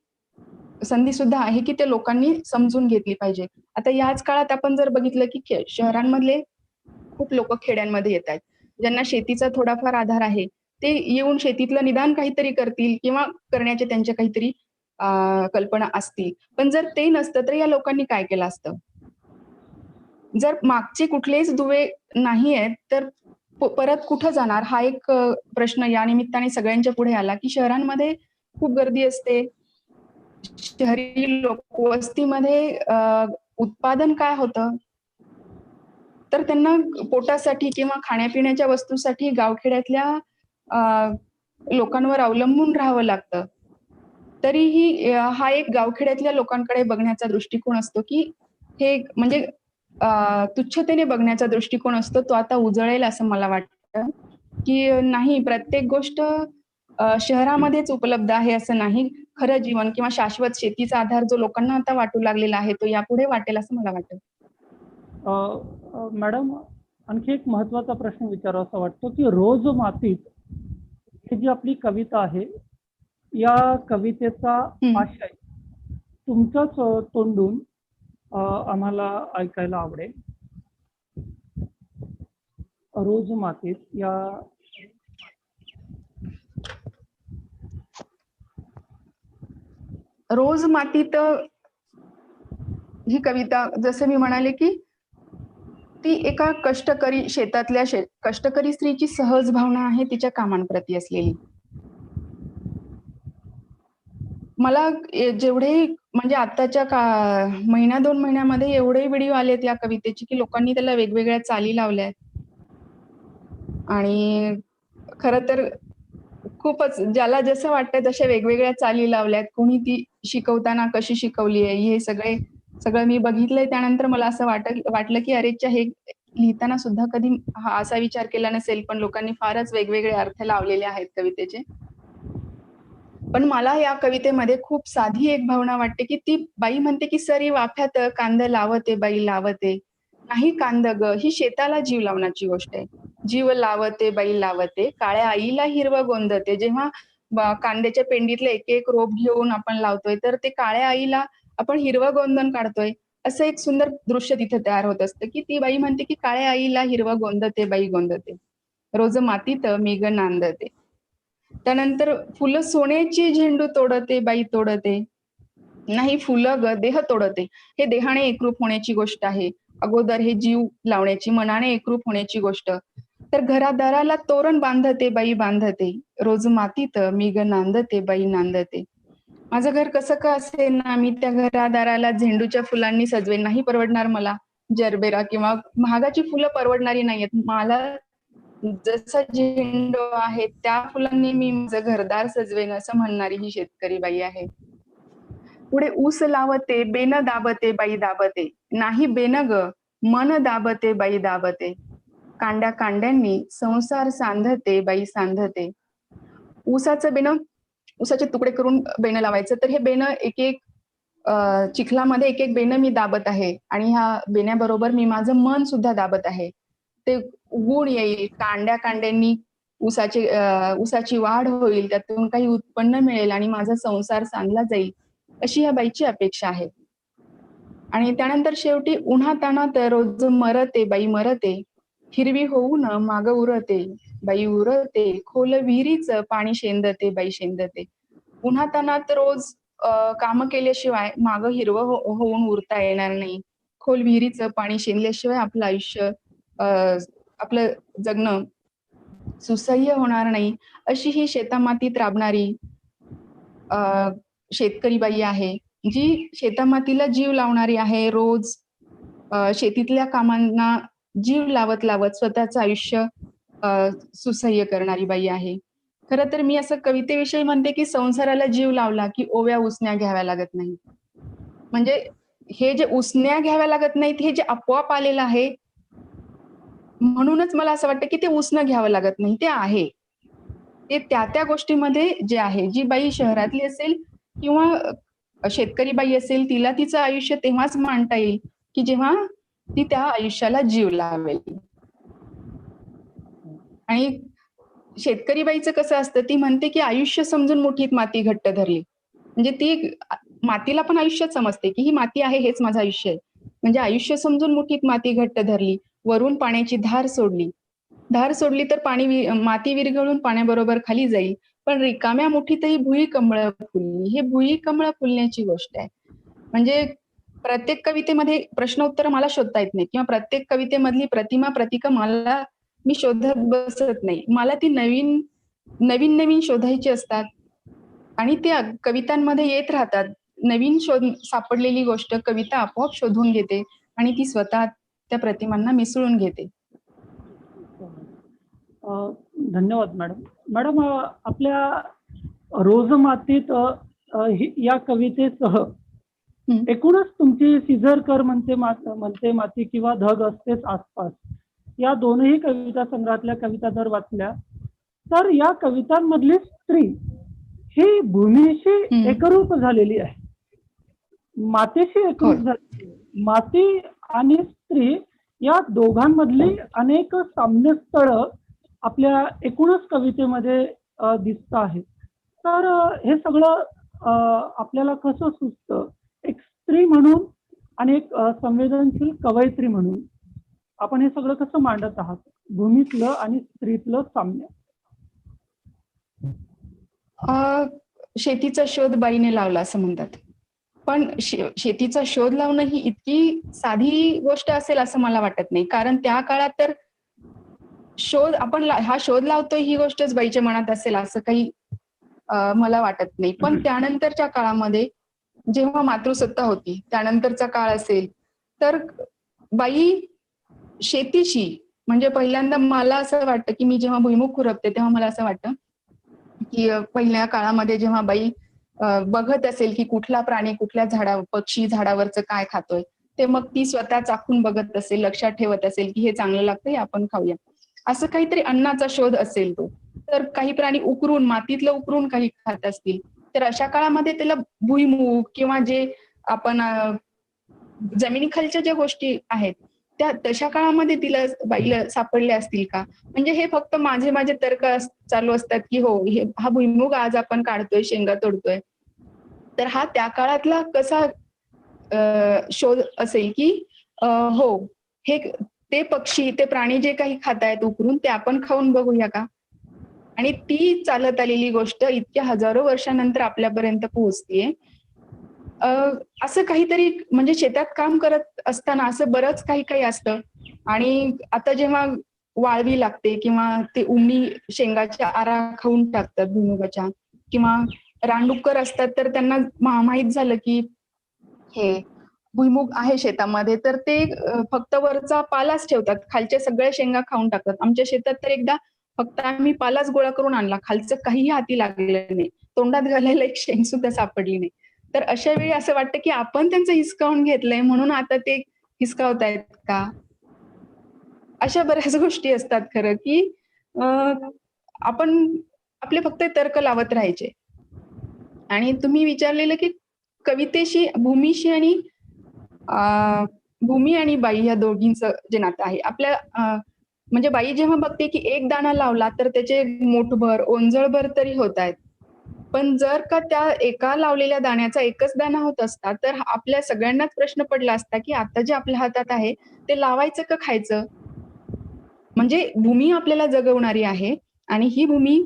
संधी सुद्धा आहे की ते लोकांनी समजून घेतली पाहिजे. आता याच काळात आपण जर बघितलं की शहरांमधले खूप लोक खेड्यांमध्ये येत आहेत, ज्यांना शेतीचा थोडाफार आधार आहे. ते येऊन शेतीतलं निदान काहीतरी करतील किंवा करण्याचे त्यांच्या काहीतरी कल्पना असतील. पण जर ते नसतं तर या लोकांनी काय केलं असतं? जर मागचे कुठलेच दुवे नाही आहेत तर परत कुठं जाणार हा एक प्रश्न या निमित्ताने सगळ्यांच्या पुढे आला की शहरांमध्ये खूप गर्दी असते. शहरी लोकवस्तीमध्ये उत्पादन काय होतं? तर त्यांना पोटासाठी किंवा खाण्यापिण्याच्या वस्तूसाठी गावखेड्यातल्या लोकांवर अवलंबून राहावं लागतं. तरीही हा एक गावखेड्यातल्या लोकांकडे बघण्याचा दृष्टिकोन असतो की हे म्हणजे तुच्छतेने बघण्याचा दृष्टिकोन असतो. तो आता उजळेल असं मला वाटतं, की नाही प्रत्येक गोष्ट शहरामध्येच उपलब्ध आहे असं नाही. खरं जीवन किंवा शाश्वत शेतीचा आधार जो लोकांना आता वाटू लागलेला आहे, तो यापुढे वाटेल असं मला वाटतं. मॅडम, आणखी एक महत्वाचा प्रश्न विचारावासा वाटतो की रोज मातीत ही जी आपली कविता आहे, या कवितेचा आशय तुमच्याच तोंडून आम्हाला ऐकायला आवडेल. रोज मातीत या रोज मातीत ही कविता जसं मी म्हणाले की ती एका कष्टकरी शेतातल्या कष्टकरी स्त्रीची सहज भावना आहे तिच्या कामांप्रती असलेली. मला जेवढे म्हणजे आताच्या महिना 2 महिन्यामध्ये एवढे व्हिडिओ आलेत या कवितेचे की लोकांनी त्याला वेगवेगळ्या चाली लावल्यात. आणि खरं तर खूपच ज्याला जसं वाटतं तशा वेगवेगळ्या चाली लावल्यात. कोणी ती शिकवताना कशी शिकवली आहे हे सगळं मी बघितलंय. त्यानंतर मला असं वाटलं की अरेच्या हे लिहिताना सुद्धा कधी हा असा विचार केला नसेल, पण लोकांनी फारच वेगवेगळे अर्थ लावलेले आहेत कवितेचे. पण मला या कवितेमध्ये खूप साधी एक भावना वाटते की ती बाई म्हणते की सरी वाफ्यात कांद लावते बाई लावते. नाही कांद ग ही शेताला जीव लावण्याची गोष्ट आहे. जीव लावते बाई लावते, काळ्या आईला हिरवं गोंदते. जेव्हा कांद्याच्या पेंडीतलं एक एक रोप घेऊन आपण लावतोय तर ते काळ्या आईला आपण हिरवं गोंदन काढतोय. असं एक सुंदर दृश्य तिथे तयार होत असतं की ती बाई म्हणते की काळ्या आईला हिरवं गोंदते बाई गोंदते. रोज मातीत मी ग नांदते. त्यानंतर फुलं सोन्याची झेंडू तोडते बाई तोडते. नाही फुलं ग देह तोडते. हे देहाने एकरूप होण्याची गोष्ट आहे. अगोदर हे जीव लावण्याची, मनाने एकरूप होण्याची गोष्ट. तर घरादाराला तोरण बांधते बाई बांधते. रोज मातीत मी ग नांदते बाई नांदते. माझं घर कसं का असेल ना, मी त्या घरादाराला झेंडूच्या फुलांनी सजवेन. नाही परवडणार मला जरबेरा किंवा महागाची फुलं परवडणारी नाहीयेत. मला जसा झेंडू आहे त्या फुलांनी मी माझं घरदार सजवेन असं म्हणणारी ही शेतकरी बाई आहे. पुढे ऊस लावते बेन दाबते बाई दाबते. नाही बेन ग मन दाबते बाई दाबते. कांड्या कांड्यांनी संसार सांधते बाई सांधते. ऊसाचं बेन, ऊसाचे तुकडे करून बेन लावायचं. तर हे बेन एक एक चिखलामध्ये एक एक बेन मी दाबत आहे आणि ह्या बेण्याबरोबर मी माझं मन सुद्धा दाबत आहे. ते उगवून येईल, कांड्या कांड्यांनी ऊसाची वाढ होईल, त्यातून काही उत्पन्न मिळेल आणि माझा संसार सांधला जाईल, अशी या बाईची अपेक्षा आहे. आणि त्यानंतर शेवटी उन्हातान्हात रोज मरते बाई मरते. हिरवी होऊन माग उरते बाई उरते. खोल विहिरीच पाणी शेंदते बाई शेंदते. उन्हातान्हात रोज काम केल्याशिवाय माग हिरवं होऊन उरता येणार नाही. खोल विहिरीचं पाणी शेंदल्याशिवाय आपलं आयुष्य आपलं जगणं सुसह्य होणार नाही. अशी ही शेतामातीत राबणारी शेतकरी बाई आहे, जी शेतामातीला जीव लावणारी आहे. रोज शेतीतल्या कामांना जीव लावत लावत स्वतःचं आयुष्य सुसह्य करणारी बाई आहे. खरं तर मी असं कवितेविषयी म्हणते की संसाराला जीव लावला की ओव्या उसण्या घ्याव्या लागत नाही. म्हणजे हे जे उसण्या घ्याव्या लागत नाहीत, हे जे आपोआप आलेलं आहे, म्हणूनच मला असं वाटतं की ते उसणं घ्यावं लागत नाही. ते आहे. ते त्या गोष्टीमध्ये जे आहे, जी बाई शहरातली असेल किंवा शेतकरी बाई असेल, तिला तिचं आयुष्य तेव्हाच मांडता येईल की जेव्हा ती त्या आयुष्याला जीव लावेल. आणि शेतकरी बाईचं कसं असतं, ती म्हणते की आयुष्य समजून मुठीत माती घट्ट धरली. म्हणजे ती मातीला पण आयुष्यात समजते की ही माती आहे, हेच माझं आयुष्य आहे. म्हणजे आयुष्य समजून मुठीत माती घट्ट धरली, वरून पाण्याची धार सोडली. धार सोडली तर माती विरघळून पाण्याबरोबर खाली जाईल. पण रिकाम्या मुठीतही भुई कमळ फुलली. हे भुई कमळ फुलण्याची गोष्ट आहे. म्हणजे प्रत्येक कवितेमध्ये प्रश्न उत्तर मला शोधता येत नाही किंवा प्रत्येक कवितेमधली प्रतिमा प्रतीक मी शोधत बसत नाही. मला ती नवीन नवीन नवीन शोधायची असतात आणि त्या कवितांमध्ये येत राहतात. नवीन शोध सापडलेली गोष्ट कविता आपोआप शोधून घेते आणि ती स्वतः त्या प्रतिमांना मिसळून घेते. धन्यवाद मॅडम. मॅडम, आपल्या रोजमातीत या कवितेसह एकूणच तुमची सिझर म्हणते माती किंवा धग असतेच आसपास, या दोनही कविता संग्रहातल्या कविता जर वाचल्या तर या कवितांमधली स्त्री ही भूमीशी एकरूप झालेली आहे, मातीशी एकरूप झालेली आहे. माती आणि स्त्री या दोघांमधली अनेक साम्यस्थळ आपल्या एकूणच कवितेमध्ये दिसत आहेत. तर हे सगळं आपल्याला कसं सुचतं, एक स्त्री म्हणून आणि एक संवेदनशील कवयित्री म्हणून आपण हे सगळं कसं मांडत आहात, भूमीतलं आणि स्त्रीतलं साम्य? शेतीचा शोध बाईने लावला असं म्हणतात, पण शेतीचा शोध लावणं ही इतकी साधी गोष्ट असेल असं मला वाटत नाही. कारण त्या काळात तर हा शोध लावतोय ही गोष्टच बाईच्या मनात असेल असं काही मला वाटत नाही. पण त्यानंतरच्या काळामध्ये जेव्हा मातृसत्ता होती, त्यानंतरचा काळ असेल तर बाई शेतीशी, म्हणजे पहिल्यांदा मला असं वाटतं की मी जेव्हा भुईमुग खुरपते तेव्हा मला असं वाटतं की पहिल्या काळामध्ये जेव्हा बाई बघत असेल की कुठला प्राणी कुठल्या पक्षी झाडावरचं काय खातोय, ते मग ती स्वतः चाखून बघत असेल, लक्षात ठेवत असेल की हे चांगलं लागतंय, आपण खाऊया, असं काहीतरी अन्नाचा शोध असेल तो. तर काही प्राणी मातीतलं उकरून काही खात असतील, तर अशा काळामध्ये त्याला भुईमूग किंवा जे आपण जमिनीखालच्या ज्या गोष्टी आहेत त्या तशा काळामध्ये बाईला सापडल्या असतील का? म्हणजे हे फक्त माझे तर्क चालू असतात की हो, हा भुईमुग आज आपण काढतोय, शेंगा तोडतोय, तर हा त्या काळातला कसा शोध असेल की हो, हे ते पक्षी, ते प्राणी जे काही खातायत उकरून, ते आपण खाऊन बघूया का? आणि ती चालत आलेली गोष्ट इतक्या हजारो वर्षानंतर आपल्यापर्यंत पोहोचतीये. असं काहीतरी, म्हणजे शेतात काम करत असताना असं बरंच काही काही असतं. आणि आता जेव्हा वाळवी लागते किंवा ते उमणी शेंगाच्या आरा खाऊन टाकतात भुईमुगाच्या, किंवा रानडुक्कर असतात तर त्यांना माहित झालं की हे भुईमुग आहे शेतामध्ये, तर ते फक्त वरचा पालाच ठेवतात, खालच्या सगळ्या शेंगा खाऊन टाकतात. आमच्या शेतात तर एकदा फक्त आम्ही पालाच गोळा करून आणला, खालचं काहीही हाती लागलेलं नाही, तोंडात घालायला एक शेंग सुद्धा सापडली नाही. तर अशा वेळी असं वाटतं की आपण त्यांचं हिसकावून घेतलंय म्हणून आता ते हिसकावतायत का? अशा बऱ्याच गोष्टी असतात खरं की आपण आपले फक्त तर्क लावत राहायचे. आणि तुम्ही विचारलेलं की कवितेशी, भूमी आणि बाई या दोघींचं जे नातं आहे आपल्या, म्हणजे बाई जेव्हा बघते की एक दाणा लावला तर त्याचे मोठभर ओंजळभर तरी होत आहेत, पण जर का त्या एका लावलेल्या दाण्याचा एकच दाणा होत असता तर आपल्या सगळ्यांनाच प्रश्न पडला असता की आता जे आपल्या हातात आहे ते लावायचं का खायचं? म्हणजे भूमी आपल्याला जगवणारी आहे आणि ही भूमी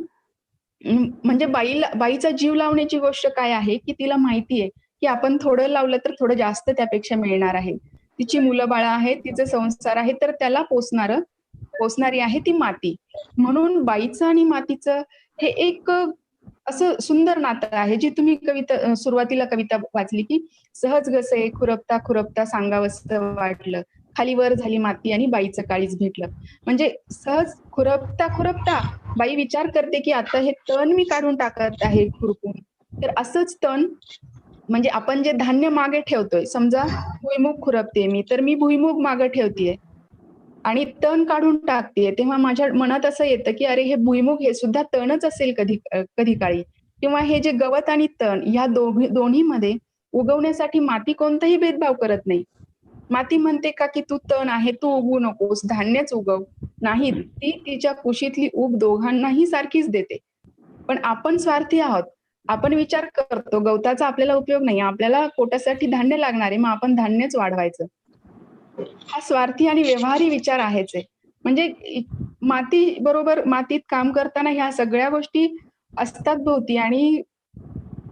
म्हणजे बाईचा जीव लावण्याची गोष्ट काय आहे की तिला माहिती आहे की आपण थोडं लावलं तर थोडं जास्त त्यापेक्षा मिळणार आहे. तिची मुलं बाळ आहेत, तिचे संसार आहे, तर त्याला पोसणारी आहे ती माती. म्हणून बाईचं आणि मातीचं हे एक असं सुंदर नातं आहे, जी तुम्ही सुरुवातीला कविता वाचली की सहज घसे खुरपता खुरपता सांगावसं वाटलं, खाली वर झाली माती आणि बाईचं काळीज भेटलं. म्हणजे सहज खुरपता खुरपता बाई विचार करते की आता हे तण मी काढून टाकत आहे खुरपून, तर असंच तण, म्हणजे आपण जे धान्य मागे ठेवतोय, समजा भुईमुग खुरपते मी, तर मी भुईमुग मागे ठेवतेय आणि तण काढून टाकतेय, तेव्हा माझ्या मनात असं येतं की अरे हे भुईमुग हे सुद्धा तणच असेल कधी काळी, किंवा हे जे गवत आणि तण या दोन्हीमध्ये उगवण्यासाठी माती कोणताही भेदभाव करत नाही. माती म्हणते का की तू तण आहे, तू उगवू नकोस, धान्यच उगव, नाही, ती तिच्या कुशीतली ऊब दोघांनाही सारखीच देते. पण आपण स्वार्थी आहोत. आपण विचार करतो गवताचा आपल्याला उपयोग नाही, आपल्याला पोटासाठी धान्य लागणार आहे, मग आपण धान्यच वाढवायचं. हा स्वार्थी आणि व्यवहारी विचार आहेच आहे. म्हणजे माती बरोबर मातीत काम करताना ह्या सगळ्या गोष्टी असतात भोवती आणि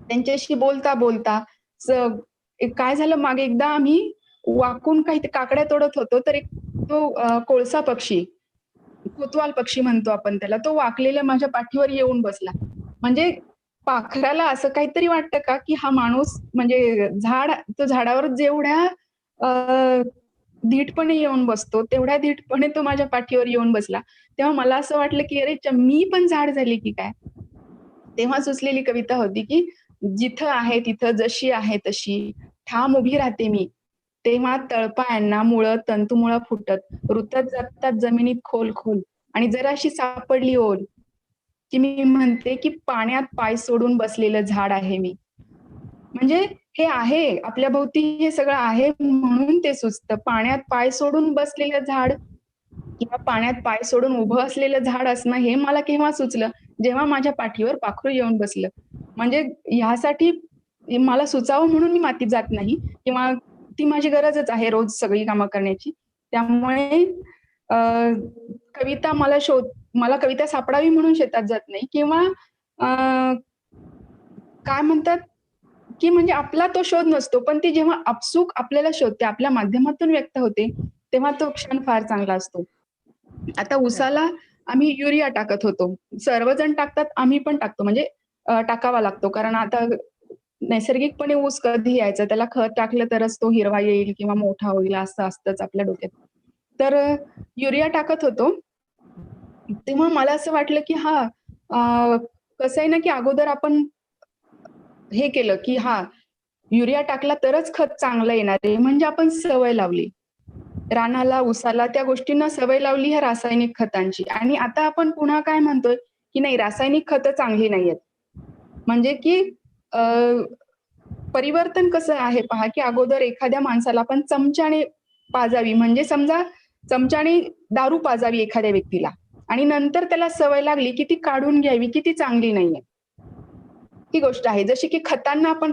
त्यांच्याशी बोलता बोलता काय झालं, मागे एकदा आम्ही वाकून काही काकड्या तोडत होतो, तर एक तो कोळसा पक्षी, कोतवाल पक्षी म्हणतो आपण त्याला, तो वाकलेला माझ्या पाठीवर येऊन बसला. म्हणजे पाखराला असं काहीतरी वाटतं का, की हा माणूस म्हणजे तो झाडावर जेवढ्या धीटपणे येऊन बसतो, तेवढ्या धीटपणे तो माझ्या पाठीवर येऊन बसला. तेव्हा मला असं वाटलं, की अरे मी पण झाड झाली की काय? तेव्हा सुचलेली कविता होती, की जिथं आहे तिथं जशी आहे तशी ठाम उभी राहते मी. तेव्हा तळपायांना मुळं तंतुमुळं फुटत, रुतत जातात जमिनीत खोल खोल आणि जराशी सापडली ओल, की मी म्हणते, की पाण्यात पाय सोडून बसलेलं झाड आहे मी. म्हणजे हे आहे, आपल्या भोवती हे सगळं आहे म्हणून ते सुचतं. पाण्यात पाय सोडून बसलेलं झाड किंवा पाण्यात पाय सोडून उभं असलेलं झाड असणं हे मला केव्हा सुचलं, जेव्हा माझ्या पाठीवर पाखरू येऊन बसलं. म्हणजे ह्यासाठी मला सुचावं म्हणून मी मातीत जात नाही किंवा ती माझी गरजच आहे रोज सगळी कामं करण्याची. त्यामुळे कविता मला कविता सापडावी म्हणून शेतात जात नाही किंवा काय म्हणतात, की म्हणजे आपला तो शोध नसतो, पण ती जेव्हा आपसूक आपल्याला शोधते, आपल्या माध्यमातून व्यक्त होते, तेव्हा तो क्षण फार चांगला असतो. आता उसाला आम्ही युरिया टाकत होतो. सर्वजण टाकतात, आम्ही पण टाकतो. म्हणजे टाकावा लागतो. कारण आता नैसर्गिकपणे ऊस कधी यायचा, त्याला खत टाकलं तरच तो हिरवा येईल किंवा मोठा होईल असं असतंच आपल्या डोक्यात. तर युरिया टाकत होतो. तेव्हा मला असं वाटलं, की कसं आहे ना, की अगोदर आपण हे केलं, की युरिया टाकला तरच खत चांगलं येणार आहे. म्हणजे आपण सवय लावली. रानाला, उसाला त्या गोष्टींना सवय लावली ह्या रासायनिक खतांची. आणि आता आपण पुन्हा काय म्हणतोय, की नाही रासायनिक खतं चांगली नाहीयेत. म्हणजे की परिवर्तन कसं आहे पहा, की अगोदर एखाद्या माणसाला आपण चमच्याने पाजावी, म्हणजे समजा चमच्याने दारू पाजावी एखाद्या व्यक्तीला आणि नंतर त्याला सवय लागली, की ती काढून घ्यावी, की ती चांगली नाहीये. ही गोष्ट आहे. जशी की रानांना आपण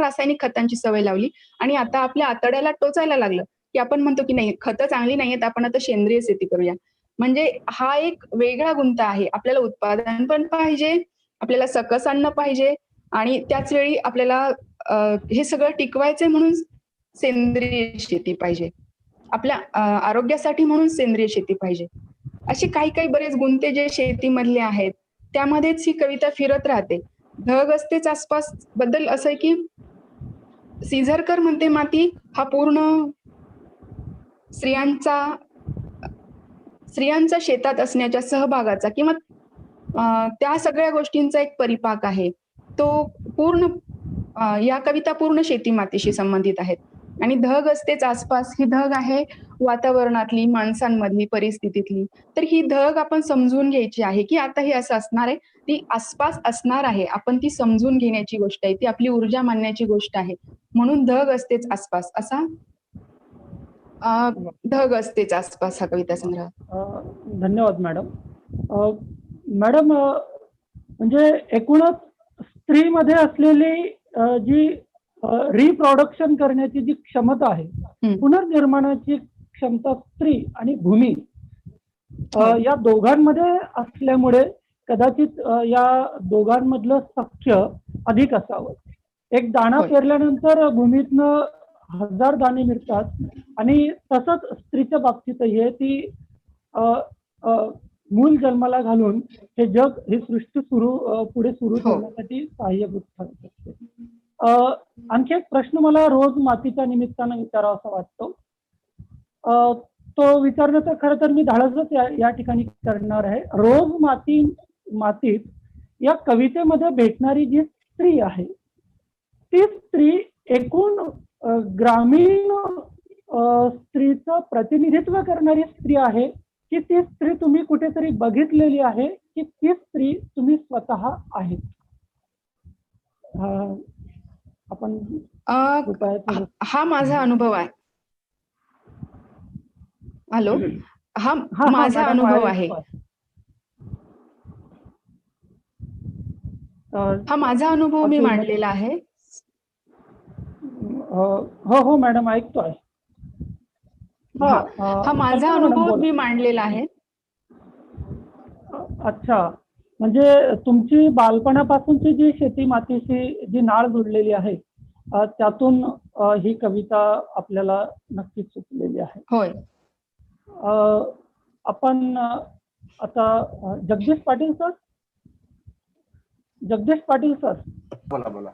रासायनिक खतांची सवय लावली आणि आता आपल्या आतड्याला टोचायला लागलं, की आपण म्हणतो की नाही खतं चांगली नाहीयेत, आपण आता सेंद्रिय शेती करूया. म्हणजे हा एक वेगळा गुंता आहे. आपल्याला उत्पादन पण पाहिजे, आपल्याला सकस अन्न पाहिजे आणि त्याच वेळी आपल्याला हे सगळं टिकवायचंय म्हणून सेंद्रिय शेती पाहिजे. आपल्या आरोग्यासाठी म्हणून सेंद्रिय शेती पाहिजे. असे काही काही बरेच गुंते जे शेतीमधले आहेत, त्यामध्येच ही कविता फिरत राहते. ढग असतेच आसपास बद्दल असं आहे, की सिझरकर म्हणते माती हा पूर्ण स्त्रियांचा शेतात असण्याच्या सहभागाचा किंवा त्या सगळ्या गोष्टींचा एक परिपाक आहे. तो पूर्ण या कविता पूर्ण शेती मातीशी संबंधित आहेत. आणि ढग असतेच आसपास ही ढग आहे वातावरणातली, माणसांमधली, परिस्थितीतली. तर ही ढग आपण समजून घ्यायची आहे, की आता हे असं असणार आहे. ती आसपास असणार आहे. आपण ती समजून घेण्याची गोष्ट आहे. ती आपली ऊर्जा मानण्याची गोष्ट आहे. म्हणून ढग असतेच आसपास असा ढग असतेच आसपास हा कविता संग्रह. धन्यवाद मॅडम. मॅडम म्हणजे एकूणच स्त्रीमध्ये असलेली जी रिप्रोडक्शन करण्याची जी क्षमता आहे, पुनर्निर्माणाची क्षमता स्त्री आणि भूमी या दोघांमध्ये असल्यामुळे कदाचित या दोघांमधलं सख्य अधिक असावं. एक दाणा पेरल्यानंतर भूमीतनं 1000 दाणे मिळतात आणि तसंच स्त्रीच्या बाबतीतही आहे, ती मूल जन्माला घालून हे जग, ही सृष्टी पुढे सुरू ठेवण्यासाठी सहाय्यभूत ठरत असते. आणखी एक प्रश्न मला रोज मातीच्या निमित्तानं विचारावा असा वाटतो. तो विचारण्याचं खरं तर मी धाडसच या ठिकाणी करणार आहे. रोज मातीत या कवितेमध्ये भेटणारी जी स्त्री आहे, ती स्त्री एकूण ग्रामीण स्त्रीचं प्रतिनिधित्व करणारी स्त्री आहे, की ती स्त्री तुम्ही कुठेतरी बघितलेली आहे, की ती स्त्री तुम्ही स्वतः आहे? आपण हा माझा अनुभव आहे. हॅलो, हा माझा अनुभव आहे. हा माझा अनुभव मी असे- मांडलेला आहे. हो हो मॅडम ऐकतोय. हा कल्पना माझा मॅडम अनुभव बोला. मी मांडलेला आहे. अच्छा, म्हणजे तुमची बालपणापासूनची जी शेती मातीशी जी नाळ जुडलेली आहे, त्यातून ही कविता आपल्याला नक्कीच सुचलेली आहे. होय. अ, आपण आता जगदीश पाटील सर, जगदीश पाटील सर. बोला बोला.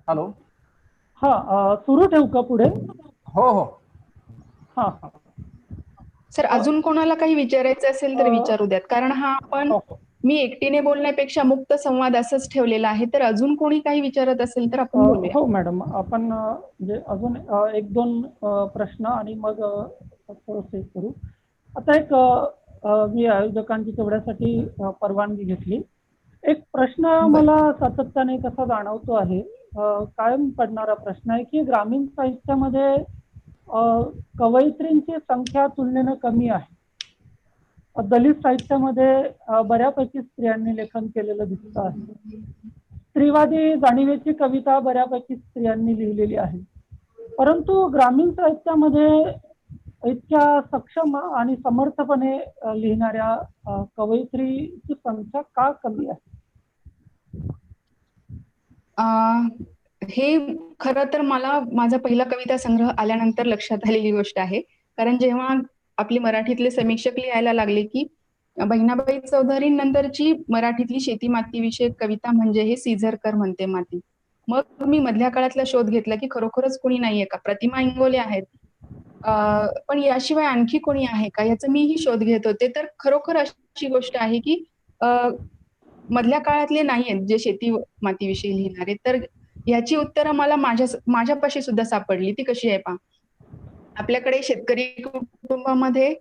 हॅलो. सुरू ठेवू का पुढे? हो हो. हा हा. सर अजून कोणाला काही विचारायचं असेल तर विचारू द्यात, कारण हा आपण हो हो. मी एकटीने बोलण्यापेक्षा मुक्त संवाद असंच ठेवलेला आहे. तर अजून कोणी काही विचारत असेल तर आपण बोलूया. हो मॅडम, आपण म्हणजे अजून एक दोन प्रश्न आणि मग प्रोसेस करू. आता एक मी आयोजकांची तेवढ्यासाठी परवानगी घेतली. एक प्रश्न मला सातत्याने कसा जाणवतो आहे, कायम पडणारा प्रश्न आहे की ग्रामीण साहित्यामध्ये कवयित्रींची संख्या तुलनेनं कमी आहे. दलित साहित्यामध्ये बऱ्यापैकी स्त्रियांनी लेखन केलेलं दिसतं आहे. स्त्रीवादी जाणीवेची कविता बऱ्यापैकी स्त्रियांनी लिहिलेली आहे. परंतु ग्रामीण साहित्यामध्ये इतक्या सक्षम आणि समर्थपणे लिहिणाऱ्या कवयित्रीची संख्या का कमी आहे? हे खरं तर मला माझा पहिला कविता संग्रह आल्यानंतर लक्षात आलेली गोष्ट आहे. कारण जेव्हा आपले मराठीतले समीक्षक लिहायला लागले की बहिणाबाई चौधरी नंतरची मराठीतली शेती माती विषयक कविता म्हणजे हे सीझरकर म्हणते माती. मग मी मधल्या काळातला शोध घेतला की खरोखरच कोणी नाहीये का. प्रतिमा इंगोले आहेत, पण याशिवाय आणखी कोणी आहे का, याचा मीही शोध घेत होते. तर खरोखर अशी गोष्ट आहे की मधल्या काळातले नाहीयेत जे शेती मातीविषयी लिहिणारे. तर याची उत्तरं मला माझ्यापाशी सुद्धा सापडली. ती कशी आहे पहा. आपल्याकडे शेतकरी कुटुंबामध्ये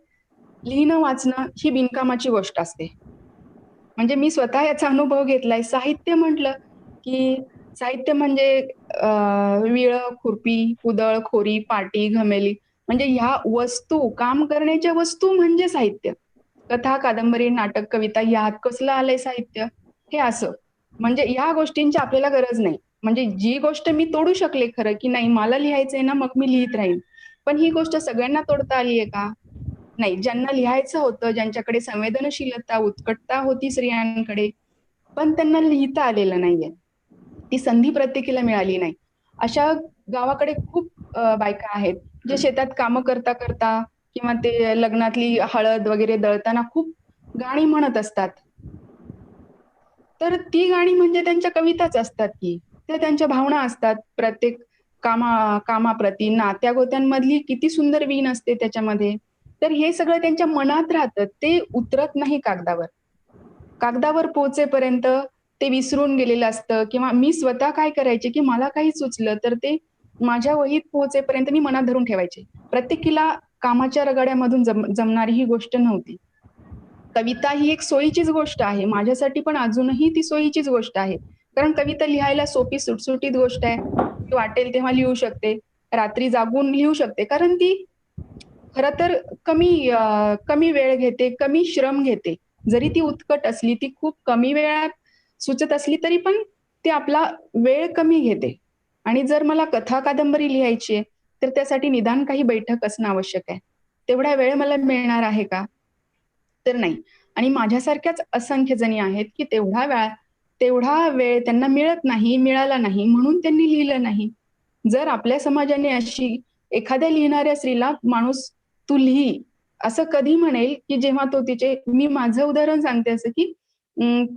लिहिणं वाचणं ही बिनकामाची गोष्ट असते. म्हणजे मी स्वतः याचा अनुभव घेतलाय. साहित्य म्हटलं की साहित्य म्हणजे विळ, खुरपी, कुदळ, खोरी, पाटी, घमेली म्हणजे ह्या वस्तू, काम करण्याच्या वस्तू म्हणजे साहित्य. कथा, कादंबरी, नाटक, कविता यात कसलं आलंय साहित्य, हे असं. म्हणजे ह्या गोष्टींची आपल्याला गरज नाही. म्हणजे जी गोष्ट मी तोडू शकले खरं की नाही मला लिहायचंय ना मग मी लिहित राहीन. पण ही गोष्ट सगळ्यांना तोडता आलीये का? नाही. ज्यांना लिहायचं होतं, ज्यांच्याकडे संवेदनशीलता, उत्कटता होती स्त्रियांकडे, पण त्यांना लिहिता आलेलं नाहीये. ती संधी प्रत्येकीला मिळाली नाही. अशा गावाकडे खूप बायका आहेत जे शेतात कामं करता करता किंवा ते लग्नातली हळद वगैरे दळताना खूप गाणी म्हणत असतात. तर ती गाणी म्हणजे त्यांच्या कविताच असतात की त्या त्यांच्या भावना असतात. प्रत्येक कामाप्रती नात्यागोत्यांमधली किती सुंदर वीण असते त्याच्यामध्ये. तर हे सगळं त्यांच्या मनात राहतं. ते उतरत नाही कागदावर. कागदावर पोहोचेपर्यंत ते विसरून गेलेलं असतं. किंवा मी स्वतः काय करायचे की मला काही सुचलं तर ते माझ्या वहीत पोहोचेपर्यंत मी मनात धरून ठेवायचे. प्रत्येकीला कामाच्या रगाड्यामधून जमणारी ही गोष्ट नव्हती. कविता ही एक सोयीचीच गोष्ट आहे. माझ्यासाठी पण अजूनही ती सोयीचीच गोष्ट आहे. कारण कविता लिहायला सोपी सुटसुटीत गोष्ट आहे. ती वाटेल तेव्हा लिहू शकते. रात्री जागून लिहू शकते. कारण ती खरं तर कमी वेळ घेते, कमी श्रम घेते. जरी ती उत्कट असली, ती खूप कमी वेळात सुचत असली तरी पण ती आपला वेळ कमी घेते. आणि जर मला कथा कादंबरी लिहायची आहे तर त्यासाठी निदान काही बैठक असणं आवश्यक आहे. तेवढा वेळ मला मिळणार आहे का? तर नाही. आणि माझ्यासारख्याच असंख्य जणी आहेत की तेवढा वेळ त्यांना मिळत नाही, मिळाला नाही म्हणून त्यांनी लिहिलं नाही. जर आपल्या समाजाने अशी एखाद्या लिहिणाऱ्या स्त्रीला माणूस तू लिही असं कधी म्हणेल की जेव्हा तो तिचे, मी माझं उदाहरण सांगते असं की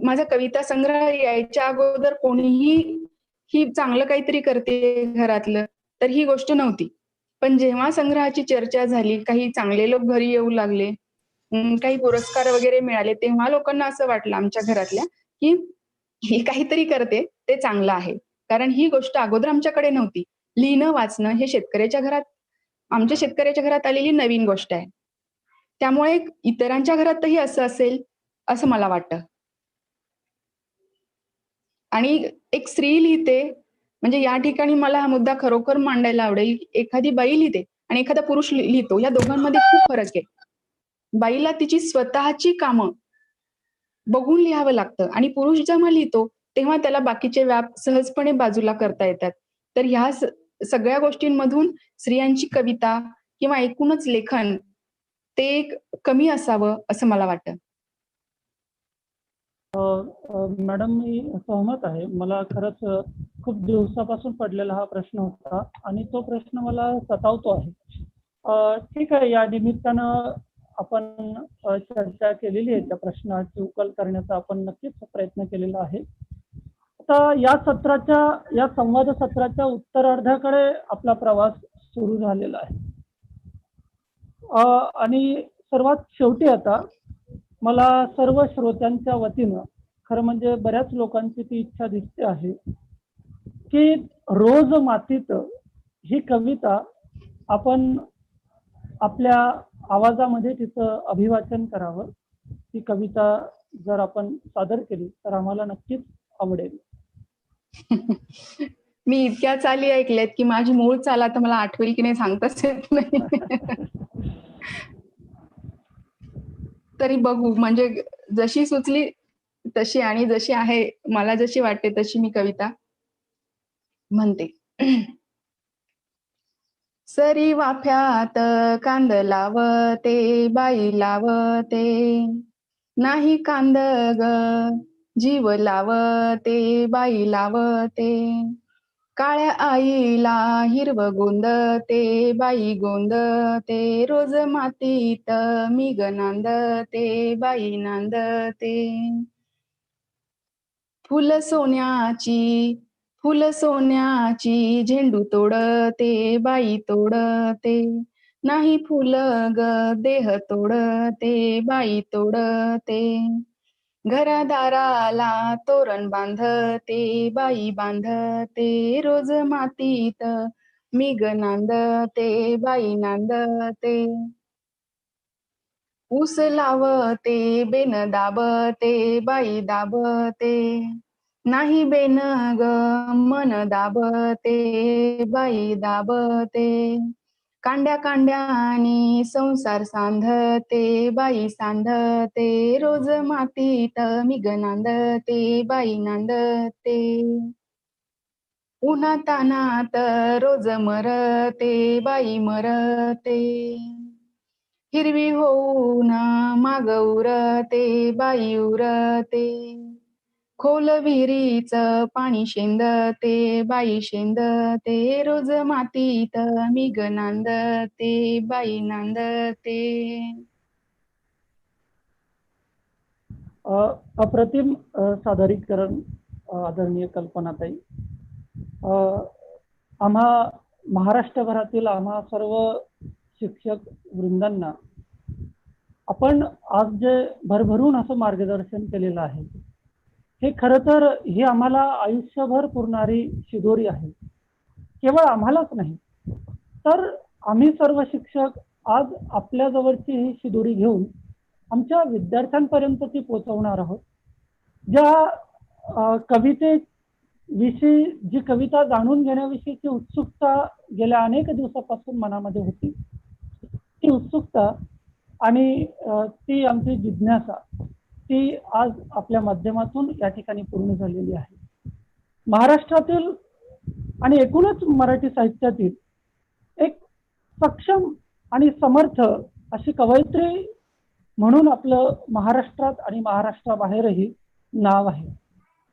माझा कविता संग्रह यायच्या अगोदर कोणीही ही चांगलं काहीतरी करते घरातलं तर ही गोष्ट नव्हती. पण जेव्हा संग्रहाची चर्चा झाली, काही चांगले लोक घरी येऊ लागले, काही पुरस्कार वगैरे मिळाले, तेव्हा लोकांना असं वाटलं आमच्या घरातल्या की ही काहीतरी करते ते चांगलं आहे. कारण ही गोष्ट अगोदर आमच्याकडे नव्हती. लिहिणं वाचणं हे आमच्या शेतकऱ्याच्या घरात आलेली नवीन गोष्ट आहे. त्यामुळे इतरांच्या घरातही असं असेल असं मला वाटतं. आणि एक स्त्री लिहिते म्हणजे या ठिकाणी मला हा मुद्दा खरोखर मांडायला आवडेल. एखादी बाई लिहिते आणि एखादा पुरुष लिहितो, या दोघांमध्ये खूप फरक आहे. बाईला तिची स्वतःची कामं बघून लिहावं लागतं आणि पुरुष जेव्हा लिहितो तेव्हा त्याला बाकीचे व्याप सहजपणे बाजूला करता येतात. तर ह्या सगळ्या गोष्टींमधून स्त्रियांची कविता किंवा एकूणच लेखन ते एक कमी असावं असं मला वाटतं. मॅडम, मी सहमत आहे. मला खरंच खूप दिवसापासून पडलेला हा प्रश्न होता आणि तो प्रश्न मला सतावतो आहे. ठीक आहे, या निमित्तानं आपण चर्चा केलेली आहे. त्या प्रश्नाची उकल करण्याचा आपण नक्कीच प्रयत्न केलेला आहे. आता या संवाद सत्राच्या उत्तरार्धाकडे आपला प्रवास सुरू झालेला आहे. आणि सर्वात शेवटी आता मला सर्व श्रोत्यांच्या वतीनं खरं म्हणजे बऱ्याच लोकांची ती इच्छा दिसते आहे की रोज मातीत ही कविता आपण आपल्या आवाजामध्ये तिचं अभिवाचन करावं. ती कविता जर आपण सादर केली तर आम्हाला नक्कीच आवडेल. मी इतक्या चाली ऐकल्यात की माझी मूळ चाल आता मला आठवेल की नाही सांगताच येत नाही. तरी बघू, म्हणजे जशी सुचली तशी आणि जशी आहे मला जशी वाटते तशी मी कविता म्हणते. सरी वाफ्यात कांद लावते बाई लावते, नाही कांद ग जीव लावते बाई लावते, काळ्या आईला हिरव गोंदते बाई गोंदते, रोज मातीत मी ग नांदते बाई नांदते, फुल सोन्याची झेंडू तोडते बाई तोडते, नाही फुल ग देह तोडते बाई तोडते, घरादाराला तोरण बांधते बाई बांधते, रोज मातीत मी ग नांदते बाई नांदते, ऊस लावते बेन दाबते बाई दाबते, नाही बेन ग मन दाबते बाई दाबते, कांड्या कांड्यानी संसार सांधते बाई सांधते, रोज मातीत मी ग नांदते बाई नांदते, उन्हा तानात रोज मरते बाई मरते, हिरवी होऊन माग उरते बाई उरते, खोल विहिरीच पाणी शेंदते बाई शेंदते, रोज मातीत मी ग नांदते बाई नांदते. अप्रतिम सादरीकरण आदरणीय कल्पनाताई. आम्हा महाराष्ट्रभरातील आम्हा सर्व शिक्षक वृंदांना आपण आज जे भरभरून असं मार्गदर्शन केलेलं आहे हे खरं तर ही आम्हाला आयुष्यभर पुरणारी शिदोरी आहे. केवळ आम्हालाच नाही तर आम्ही सर्व शिक्षक आज आपल्या जवळची ही शिदोरी घेऊन आमच्या विद्यार्थ्यांपर्यंत ती पोहोचवणार आहोत. ज्या कवितेविषयी जी कविता जाणून घेण्याविषयीची उत्सुकता गेल्या अनेक दिवसापासून मनामध्ये होती, ती उत्सुकता आणि ती आमची जिज्ञासा ती आज आपल्या माध्यमातून या ठिकाणी पूर्ण झालेली आहे. महाराष्ट्रातील आणि एकूणच मराठी साहित्यातील एक सक्षम आणि समर्थ अशी कवयित्री म्हणून आपलं महाराष्ट्रात आणि महाराष्ट्राबाहेरही नाव आहे.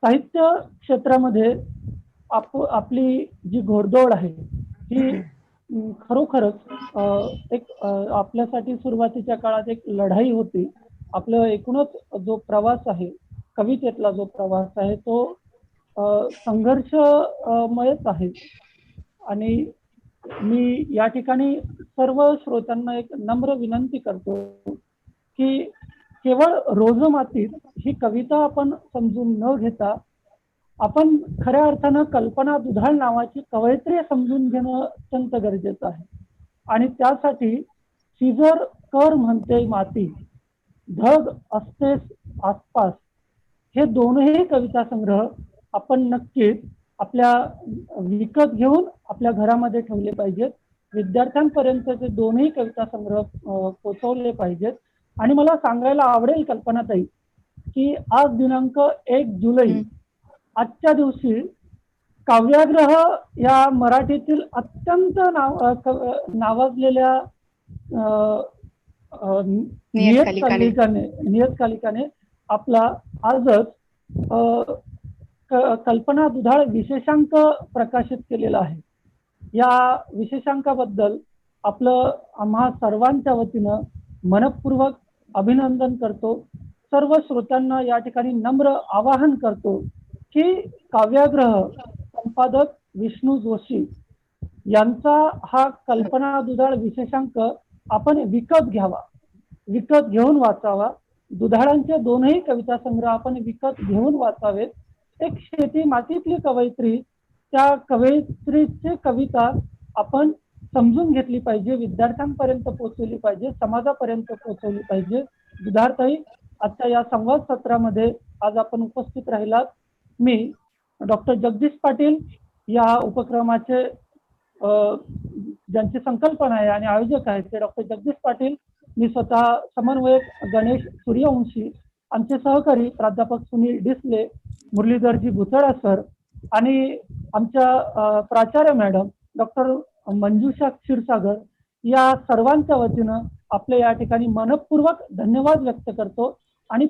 साहित्य क्षेत्रामध्ये आपली जी घोडदौड आहे ही खरोखरच एक आपल्यासाठी सुरुवातीच्या काळात एक लढाई होती. आपलं एकूणच जो प्रवास आहे, कवितेतला जो प्रवास आहे तो संघर्षमयच आहे. आणि मी या ठिकाणी सर्व श्रोत्यांना एक नम्र विनंती करतो की केवळ रोज मातीत ही कविता आपण समजून न घेता आपण खऱ्या अर्थानं कल्पना दुधाळ नावाची कवयित्री समजून घेणं अत्यंत गरजेचं आहे. आणि त्यासाठी शिजर कर म्हणते माती, धग असतेस आसपास, हे दोनही कविता संग्रह आपण नक्कीच आपल्या विकत घेऊन आपल्या घरामध्ये ठेवले पाहिजेत. विद्यार्थ्यांपर्यंत ते दोनही कविता संग्रह पोहोचवले पाहिजेत. आणि मला सांगायला आवडेल कल्पनाताई की आज दिनांक 1 जुलै हं. आजच्या दिवशी काव्याग्रह या मराठीतील अत्यंत नावाजलेल्या नियतकालिकाने आपला आजच कल्पना दुधाळ विशेषांक प्रकाशित केलेला आहे. या विशेषांकाबद्दल आपलं आम्हा सर्वांच्या वतीनं मनपूर्वक अभिनंदन करतो. सर्व श्रोत्यांना या ठिकाणी नम्र आवाहन करतो की काव्याग्रह संपादक विष्णू जोशी यांचा हा कल्पना दुधाळ विशेषांक आपण विकत घ्यावा, विकत घेऊन वाचावा. दुधाळांचे दोनही कविता संग्रह आपण विकत घेऊन वाचावेत. एक शेती मातीतली कवयित्री, त्या कवयित्रीची कविता आपण समजून घेतली पाहिजे, विद्यार्थ्यांपर्यंत पोहोचवली पाहिजे, समाजापर्यंत पोहोचवली पाहिजे. दुधाळताई, आजच्या या संवाद सत्रामध्ये आज आपण उपस्थित राहिलात. मी डॉक्टर जगदीश पाटील या उपक्रमाचे ज्यांची संकल्पना आहे आणि आयोजक आहेत ते डॉक्टर जगदीश पाटील, मी स्वतः समन्वयक गणेश सूर्यवंशी, आमचे सहकारी प्राध्यापक सुनील डिसले, मुरलीधरजी भुतळा सर आणि आमच्या प्राचार्य मॅडम डॉक्टर मंजुषा क्षीरसागर, या सर्वांच्या वतीनं आपले या ठिकाणी मनपूर्वक धन्यवाद व्यक्त करतो आणि